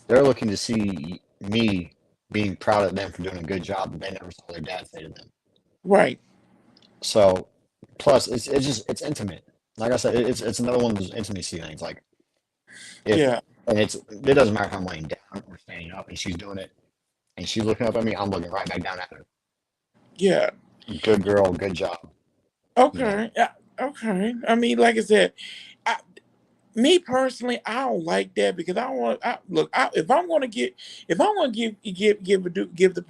They're looking to see me being proud of them for doing a good job that they never saw their dad say to them. Right. So, plus it's just it's intimate. Like I said, it's another one of those intimacy things. Like if Yeah. and it doesn't matter if I'm laying down or standing up and she's doing it and she's looking up at me, I'm looking right back down at her. Yeah. Good girl, good job. You know. Okay. Yeah. Okay. I mean, like I said, I, me personally, I don't like that because I don't want. Look, if I'm going to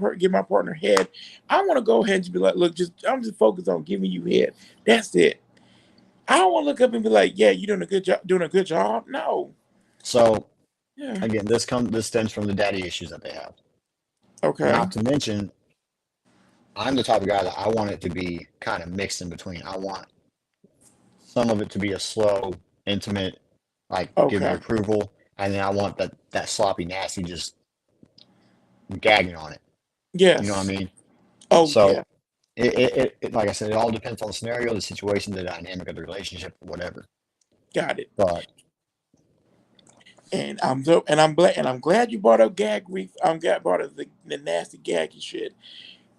give my partner head, I want to go ahead and just be like, look, I'm just focused on giving you head. That's it. I don't want to look up and be like, yeah, you're doing a good job. Doing a good job. No. So Yeah. again, this stems from the daddy issues that they have. Okay. Not to mention, I'm the type of guy that I want it to be kind of mixed in between. I want some of it to be a slow, intimate, like give me Okay. approval, and then I want that sloppy, nasty, just gagging on it. You know what I Yes. mean? Oh yeah. So like I said, it all depends on the scenario, the situation, the dynamic of the relationship, whatever. Got it. But and I'm glad you brought up gag ref. Brought up the nasty gaggy shit.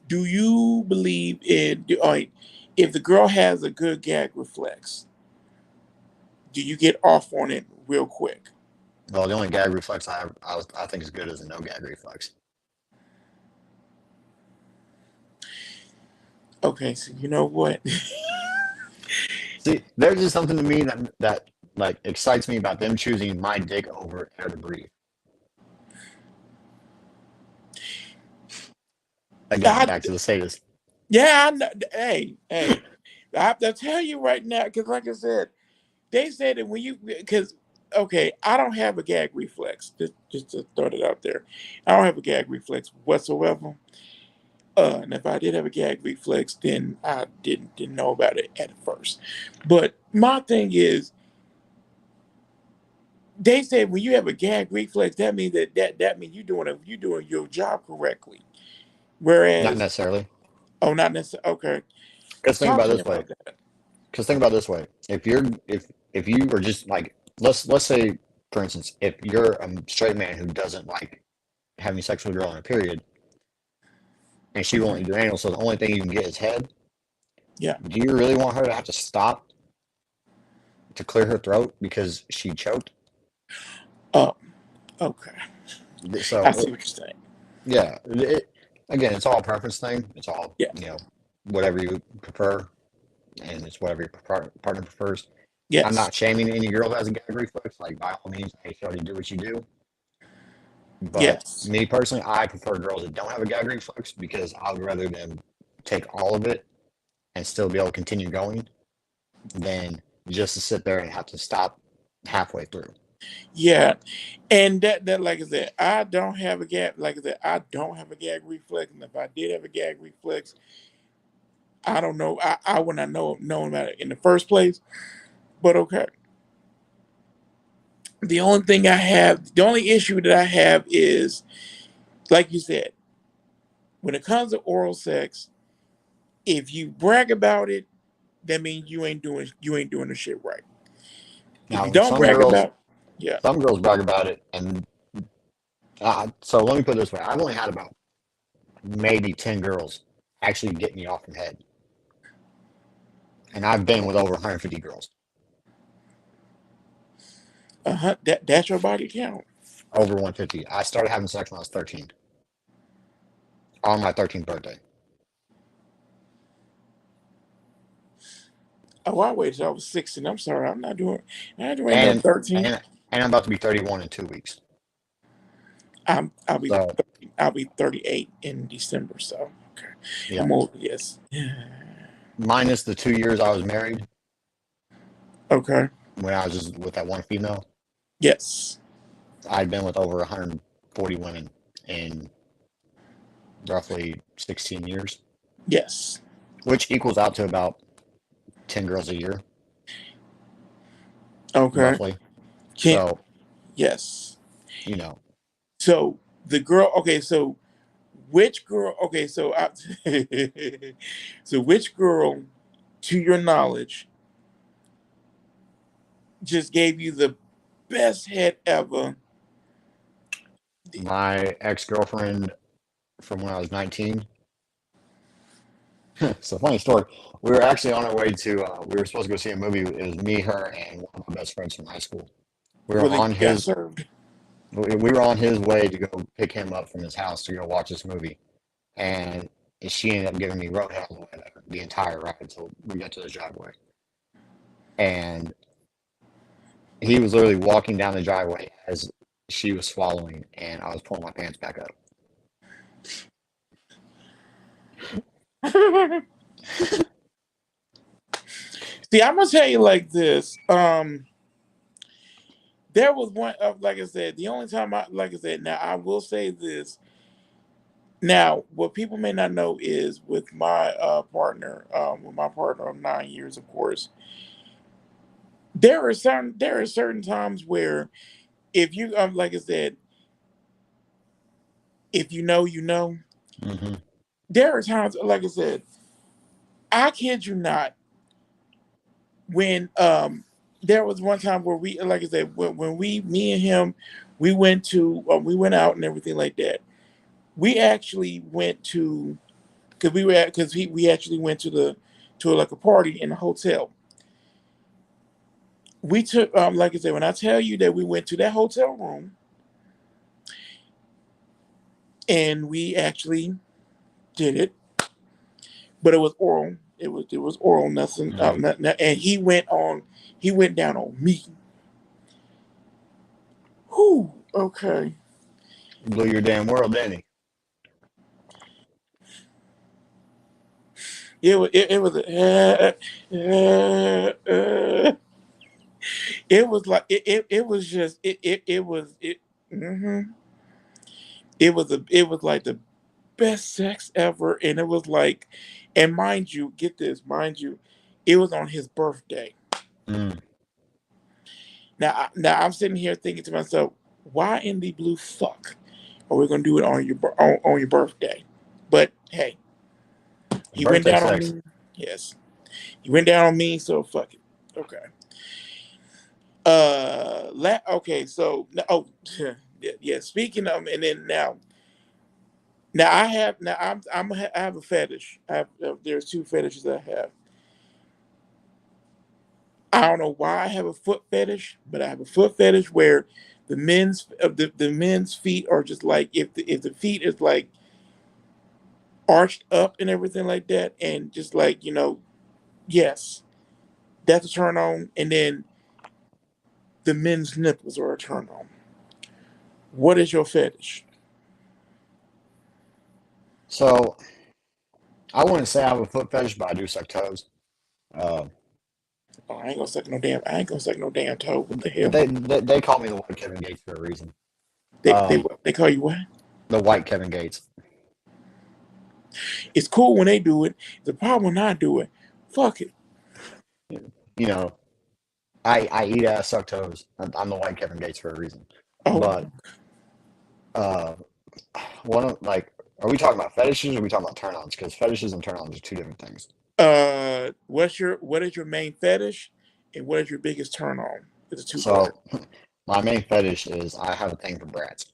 Do you believe if the girl has a good gag reflex, do you get off on it real quick? Well, the only gag reflex I think is good is a no gag reflex. Okay, so you know what? See, there's just something to me that like excites me about them choosing my dick over air to breathe. Again, I, back to the sadist. yeah, I know, hey, I have to tell you right now because, like I said, they said that when you because okay, I don't have a gag reflex. Just to throw it out there, I don't have a gag reflex whatsoever. And if I did have a gag reflex, then I didn't know about it at first. But my thing is, they said when you have a gag reflex, that means that means you doing your job correctly. Not Whereas, necessarily. oh, not necessarily. Okay, Because think talk about to it me this way. about that. Because think about it this way. If you are just like let's say for instance, if you're a straight man who doesn't like having sex with a girl on a period, and she won't Mhm. let you do anal, so the only thing you can get is head. Yeah. Do you really want her to have to stop to clear her throat because she choked? Oh, okay. I see So what you're saying. yeah, again, it's all a preference thing. It's all Yeah. whatever you prefer, and it's whatever your partner prefers. I'm Yes. not shaming any girl who has a gag reflex. Like by all means, hey, shorty, do what you do. But Yes. me personally, I prefer girls that don't have a gag reflex because I would rather them take all of it and still be able to continue going than just to sit there and have to stop halfway through. Yeah. And that like I said, I don't have a gag. Like I said, I don't have a gag reflex. And if I did have a gag reflex, I don't know. I would not know about it in the first place. But okay. The only issue that I have is, like you said, when it comes to oral sex, if you brag about it, that means you ain't doing the shit right. If you Now, don't brag about, yeah. some girls brag about it, and so let me put it this way: I've only had about maybe 10 girls actually get me off from head, and I've been with over 150 girls. That's your body count. Over 150. I started having sex when I was 13, on my 13th birthday, Oh, I waited till I was 16. I'm sorry, I'm not doing no and 13. and and I'm about to be 31 in 2 weeks. I'll be So 30, I'll be 38 in December. So okay, yeah, I'm old. Yes. minus the 2 years I was married Okay. when I was just with that one female. Yes. I'd been with over 140 women in roughly 16 years, Yes. which equals out to about 10 girls a year, Okay. roughly. Can't. So, Yes. you know, So the girl. Okay. So which girl? Okay. So which girl, to your knowledge, just gave you the best head ever? my ex-girlfriend from when I was 19. It's a funny story. We were actually on our way to, we were supposed to go see a movie. It was me, her, and one of my best friends from high school. We were Really on got his, served. we were on his way to go pick him up from his house to go watch this movie. And she ended up giving me roadhouse the entire ride until we got to the driveway. And he was literally walking down the driveway as she was swallowing, and I was pulling my pants back up. See, I'm gonna tell you like this. There was one. Like I said, the only time like I said, now I will say this. Now, what people may not know is with my partner of 9 years, of course, there are certain times where if you like I said, if you know, you know. Hmm. There are times, like I said, I kid you not, when there was one time where we, like I said, when me and him, we went out and everything like that. We actually went to, because we were at, because we actually went to like a party in a hotel. We took, like I said, when I tell you that we went to that hotel room and we actually did it, but it was oral. It was oral, nothing. Mm. And he went down on me. Whew. Okay. Blew your damn world, didn't he? It was it was like it was just it was it. It was like the best sex ever, and it was like, and mind you, get this, mind you, it was on his birthday. Mm. Now I'm sitting here thinking to myself, why in the blue fuck are we gonna do it on your birthday? But hey, he went Birthday down on sex. me. Yes, he went down on me, so fuck it. Okay. Okay. So, oh, yeah, yeah. Speaking of, and then now I have, now I have a fetish. There's two fetishes I have. I don't know why I have a foot fetish, but I have a foot fetish where the men's feet are just like, if the feet is like arched up and everything like that, and just like, yes, that's a turn on. And then the men's nipples are a turn on. What is your fetish? So I wouldn't say I have a foot fetish, but I do suck toes. Uh, Oh, I ain't gonna suck no damn toe. What the but hell? they call me the white Kevin Gates for a reason. They Um, they call you what? the white Kevin Gates. It's cool when they do it. The problem when I do it, fuck it. You know, I eat ass, suck toes. I'm the white Kevin Gates for a reason. Oh, But uh, one of like, are we talking about fetishes or are we talking about turn-ons? Because fetishes and turn-ons are two different things. what is your main fetish, and what is your biggest turn on? It's a two part. So my main fetish is I have a thing for brats.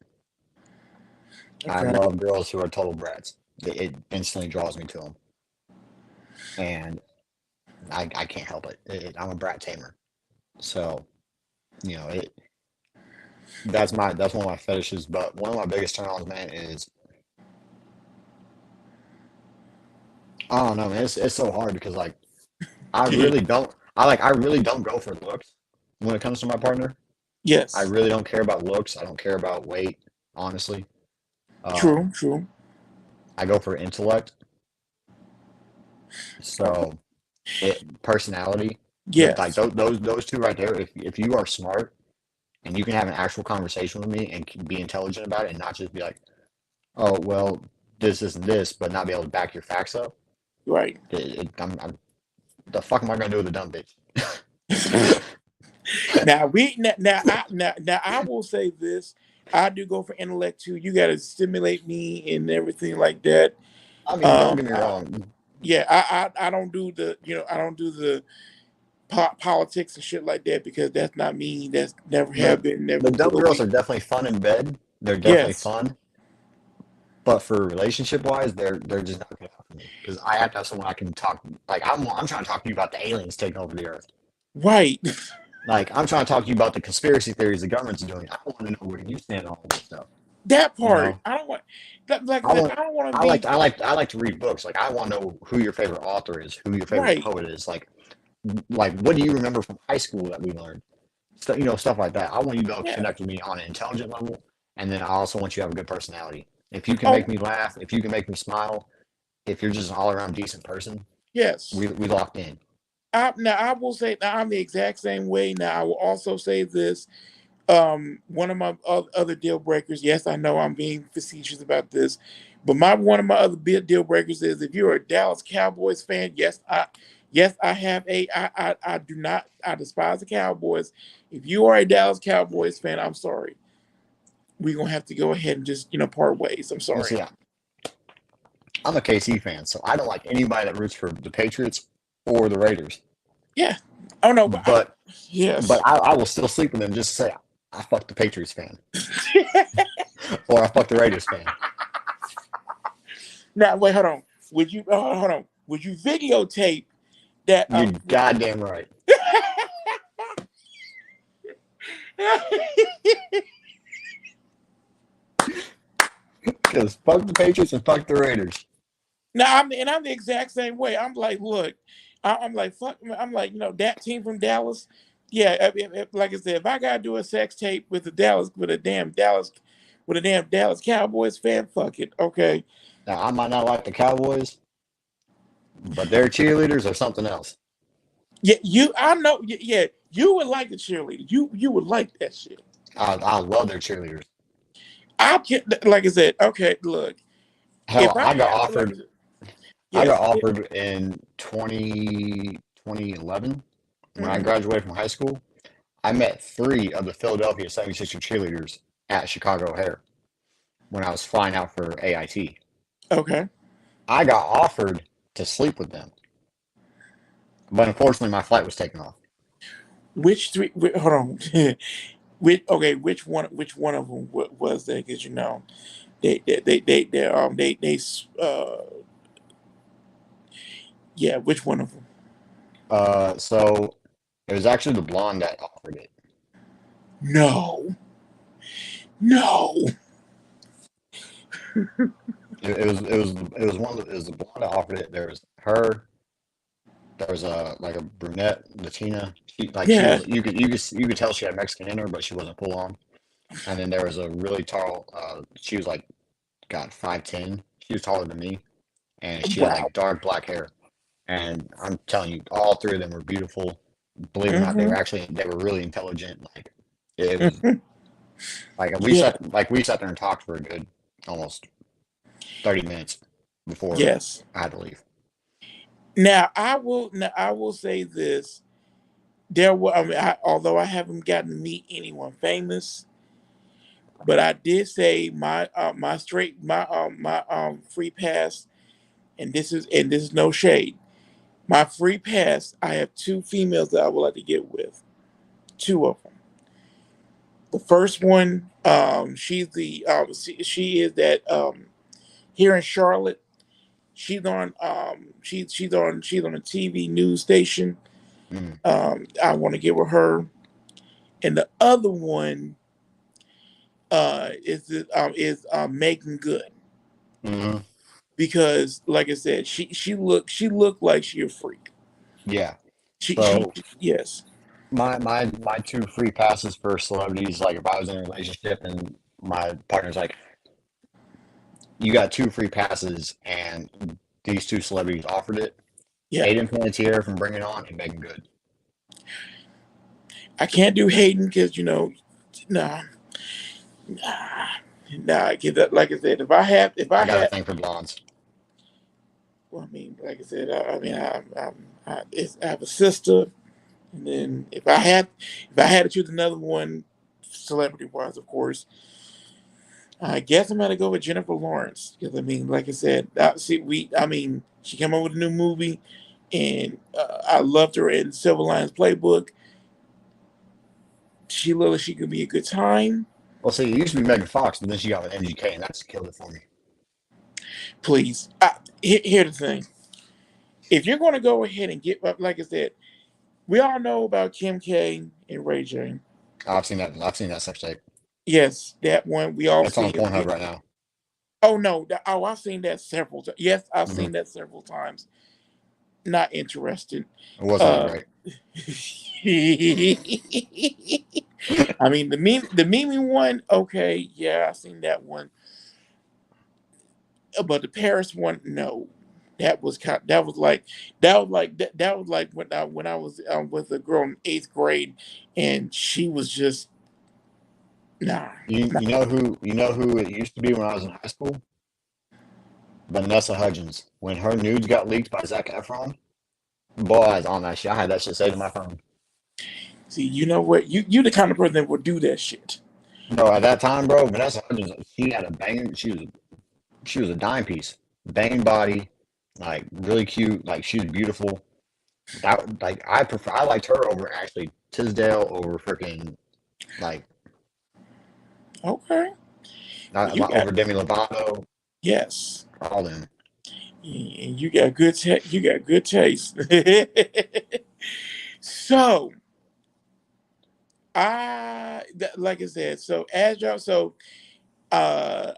I Okay. love girls who are total brats. It instantly draws me to them, and I can't help it. I'm a brat tamer. So you know it. That's one of my fetishes. But one of my biggest turn-ons, man, is I don't know, man. It's so hard because like I really don't go for looks when it comes to my partner. I Yes. really don't care about looks. I don't care about weight, honestly. True. Um, True. I go for intellect. Okay. So personality, like Yes. those two right there. If you are smart and you can have an actual conversation with me and be intelligent about it and not just be like, oh well, this and this, but not be able to back your facts up. Right. I'm the fuck am I gonna do with a dumb bitch? Now I will say this. I do go for intellect too. You got to stimulate me and everything like that. I mean, don't Um, get me I, wrong. yeah, I don't do I don't do the politics and shit like that, because that's not me. That's never have The been, never the dumb will girls be. are definitely fun in bed. They're definitely Yes. fun, but for relationship wise, they're just not good for me because I have to have someone I can talk. Like I'm trying to talk to you about the aliens taking over the earth. Right. Like I'm trying to talk to you about the conspiracy theories the government's doing. I want to know where you stand on all this stuff. That You part. know, I don't want. Like I I said, want. I don't want to be I like to read books. Like I want to know who your favorite author is, who your favorite right. poet is. Like what do you remember from high school that we learned? Stuff, stuff like that. I want you to be able to Yeah. connect with me on an intelligent level, and then I also want you to have a good personality. If you can make Oh, me laugh, if you can make me smile, if you're just an all around decent person, yes. we locked in. Now I will say, now I'm the exact same way. Now I will also say this. One of my other deal breakers. Yes, I know I'm being facetious about this, but my one of my other big deal breakers is, if you're a Dallas Cowboys fan. Yes, I have I do not, I despise the Cowboys. If you are a Dallas Cowboys fan, I'm sorry. We're gonna have to go ahead and just part ways. I'm Well, sorry. see, I'm a KC fan, so I don't like anybody that roots for the Patriots or the Raiders. Yeah. Oh no, But yes. I will still sleep with them just to say I fucked the Patriots fan or I fucked the Raiders fan. Now wait, hold on. Would you hold on? Would you videotape that? You're goddamn right. Because fuck the Patriots and fuck the Raiders. Now I'm the exact same way. I'm like, look, I'm like, fuck. I'm like, that team from Dallas. Yeah, like I said, if I gotta do a sex tape with the Dallas, with a damn Dallas Cowboys fan, fuck it. Okay. Now I might not like the Cowboys, but their cheerleaders are something else. Yeah, I know. Yeah, you would like the cheerleader. You would like that shit. I love their cheerleaders. I get, like I said. Okay, look, if Hell, I have, like I said, I got yes, offered in 2011 when I mhm. graduated from high school. I met three of the Philadelphia 76er cheerleaders at Chicago O'Hare when I was flying out for AIT. Okay. I got offered to sleep with them, but unfortunately my flight was taken off. Which three? Hold on. Which one of them was that? Because they yeah. Which one of them? So it was actually the blonde that offered it. No, no. It was the blonde that offered it. There was her. There was a like a brunette Latina. She Yeah. was you could tell she had Mexican in her, but she wasn't full on. And then there was a really tall. She was like got 5'10". She was taller than me, and she had Wow. like dark black hair. And I'm telling you, all three of them were beautiful. Believe it or not, Hmm. they were really intelligent. Like it was Hmm. like Yeah. we sat there and talked for a good almost 30 minutes before Yes. I had to leave. Now I will say this. There were. I mean, although I haven't gotten to meet anyone famous, but I did say my free pass, and this is no shade. My free pass. I have two females that I would like to get with. Two of them. The first one, she is that here in Charlotte. She's on a TV news station. Mm. I want to get with her, and the other one is Megan Good, Hmm. because like I said, she looked like she a freak. Yeah. She So yes. my two free passes for celebrities, like if I was in a relationship and my partner's like, you got two free passes, and these two celebrities offered it. Yeah. Hayden Panettiere from Bring It On and Megan Good. I can't do Hayden because nah, nah, nah. Like I said, if I I got a had, thing for blondes. well, I mean, like I said, I mean, I have a sister, and then if I had to choose another one, celebrity wise, of course, I guess I'm gonna go with Jennifer Lawrence because I mean, like I said, I mean, she came up with a new movie, and I loved her in Silver Linings Playbook. She looked like she could be a good time. Well, see, it used to be Megan Fox, but then she got with MGK, and that's killed it for me. Please, here's the thing: if you're going to go ahead and get, like I said, we all know about Kim K and Ray J. Oh, I've seen that. I've seen that sex tape. Yes, that one we all It's on see Pornhub it. right now. Oh no! Oh, I've seen that several times. Yes, I've Hmm. seen that several times. Not interested. It wasn't that Uh, great. I mean the Mimi one. Okay, yeah, I've seen that one. But the Paris one, no. That was kind. That was like when I was with a girl in eighth grade, and she was just nah. Nah. You know who it used to be when I was in high school? Vanessa Hudgens. When her nudes got leaked by Zac Efron, boy, I was on that shit. I had that shit saved in my phone. See, you know what? You the kind of person that would do that shit. Bro, at that time, bro, Vanessa Hudgens, she had a banging. She was a dime piece, banging body, like really cute. Like she was beautiful. That like I liked her over Ashley Tisdale over freaking like Okay. Well, you got over Demi Lovato, yes. all them. And you got you got good taste. So like I said, so as y'all, so I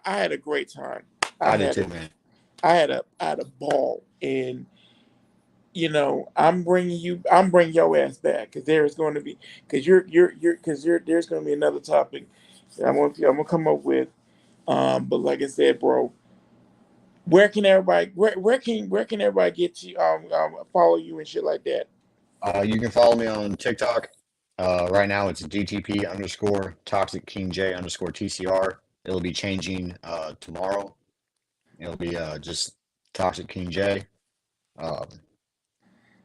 had a great time. I I did had a too, man. I had a ball, and I'm bringing your ass back because there is going to be because because there's going to be another topic that I'm gonna come up with. But like I said, bro, where can everybody get you follow you and shit like that? You can follow me on TikTok. Right now it's DTP underscore Toxic King J underscore TCR. It'll be changing tomorrow. It'll be just Toxic King J. Um,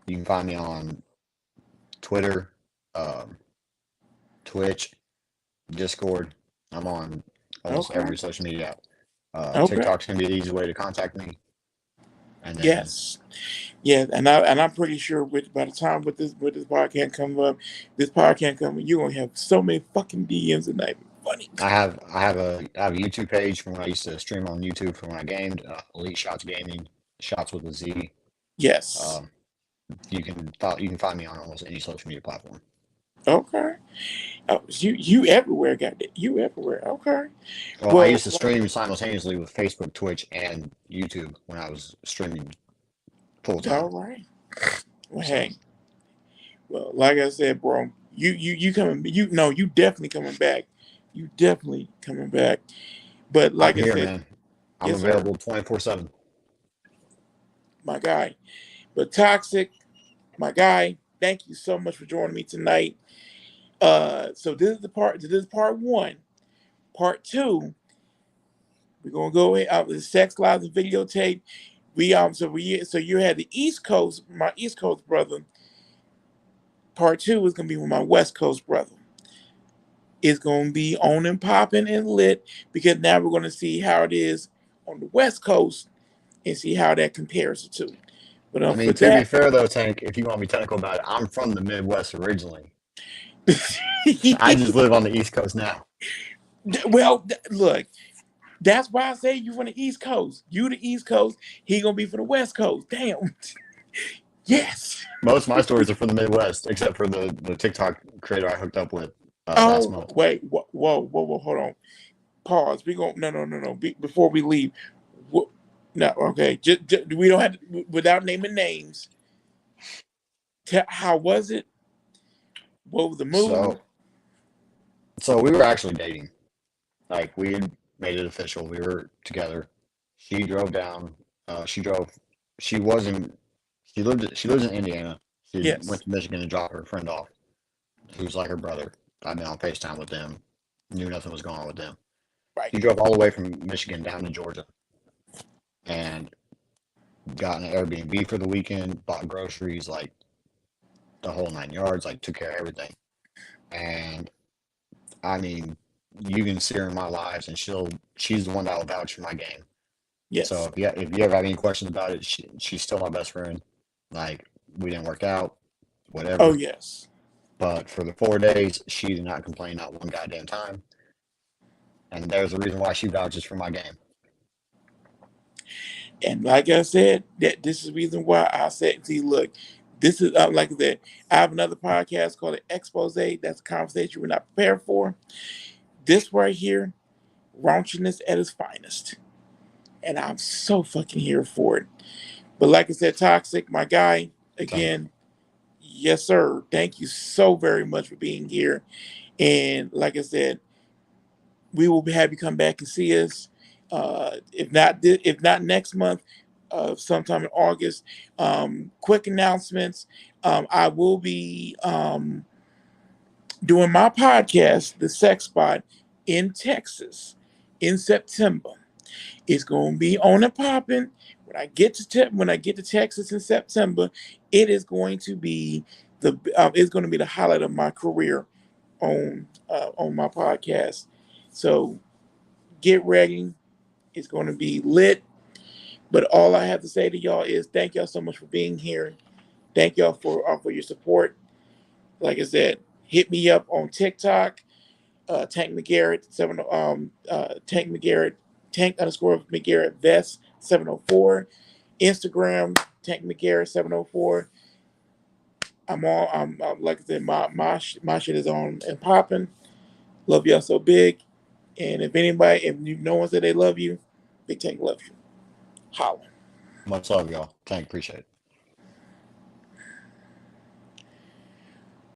you can find me on Twitter, um, Twitch, Discord. I'm on almost Okay. every social media app. Okay. TikTok's gonna be the easy way to contact me. And then Yes. Yeah, and I'm pretty sure by the time with this podcast come up, you're gonna have so many fucking DMs and not even funny. I have a YouTube page from when I used to stream on YouTube from when I gamed Elite Shots Gaming, Shots with a Z. Yes. Um, you can find me on almost any social media platform. Okay. Oh, you everywhere, got it. You everywhere. Okay. Well, I Well, used to stream simultaneously with Facebook, Twitch, and YouTube when I was streaming full all time. right. Well, So hey. Well, like I said, bro, you coming? You no, you definitely coming back. You definitely coming back. But I'm like I here, said, man. I'm yes, sir, available 24/7. my guy. But toxic, my guy. Thank you so much for joining me tonight. So this is part one. Part two, we're gonna go in with the sex lives and videotape. So you had the East Coast, my East Coast brother. Part two is gonna be with my West Coast brother. It's gonna be on and popping and lit because now we're gonna see how it is on the West Coast and see how that compares the two. But I for mean, to be that, fair though, Tank, if you want to be technical about it, I'm from the Midwest originally. I just live on the East Coast now. well, look, that's why I say you from the East Coast. You the East Coast. He gonna be from the West Coast. Damn. Yes. Most of my stories are from the Midwest, except for the TikTok creator I hooked up with last Oh month. wait. Whoa. Hold on. Pause. We go. No. Before we leave. Wh- No. Okay. Just we don't have to, without naming names. How was it? What was the mood? So so we were actually dating. Like we had made it official. We were together. She drove down. She drove. She wasn't. She lives in Indiana. She went Yes. to Michigan to drop her friend off, who's like her brother. I've been on FaceTime with them. Knew nothing was going on with them. Right. She drove all the way from Michigan down to Georgia and got an Airbnb for the weekend. Bought groceries, like the whole 9 yards. Like took care of everything. And I mean, you can see her in my lives, and she's the one that will vouch for my game. So Yes. if you ever have any questions about it, she's still my best friend. Like we didn't work out, Oh whatever. yes. But for the 4 days, she did not complain not one goddamn time. And there's a reason why she vouches for my game. And like I said, that this is the reason why I said, see, look, this is like I said, I have another podcast called the Expose. That's a conversation we're not prepared for. This right here, raunchiness at its finest. And I'm so fucking here for it. But like I said, Toxic, my guy, So again, yes, sir. Thank you so very much for being here. And like I said, we will be happy to come back and see us. If not next month, sometime in August. Quick announcements. I will be doing my podcast, The Sex Spot, in Texas in September. It's going to be on and popping. When I get to Texas in September, it is going to be it's going to be the highlight of my career on my podcast. So get ready. It's going to be lit. But all I have to say to y'all is thank y'all so much for being here. Thank y'all for your support. Like I said, hit me up on TikTok, Tank McGarrett Tank McGarrett, Tank_McGarrett Vest 704. Instagram Tank McGarrett 704. I'm like I said, my shit is on and popping. Love y'all so big. And if no one said they love you, Big Tank loves you. Holla. Much love, y'all. Tank, appreciate it.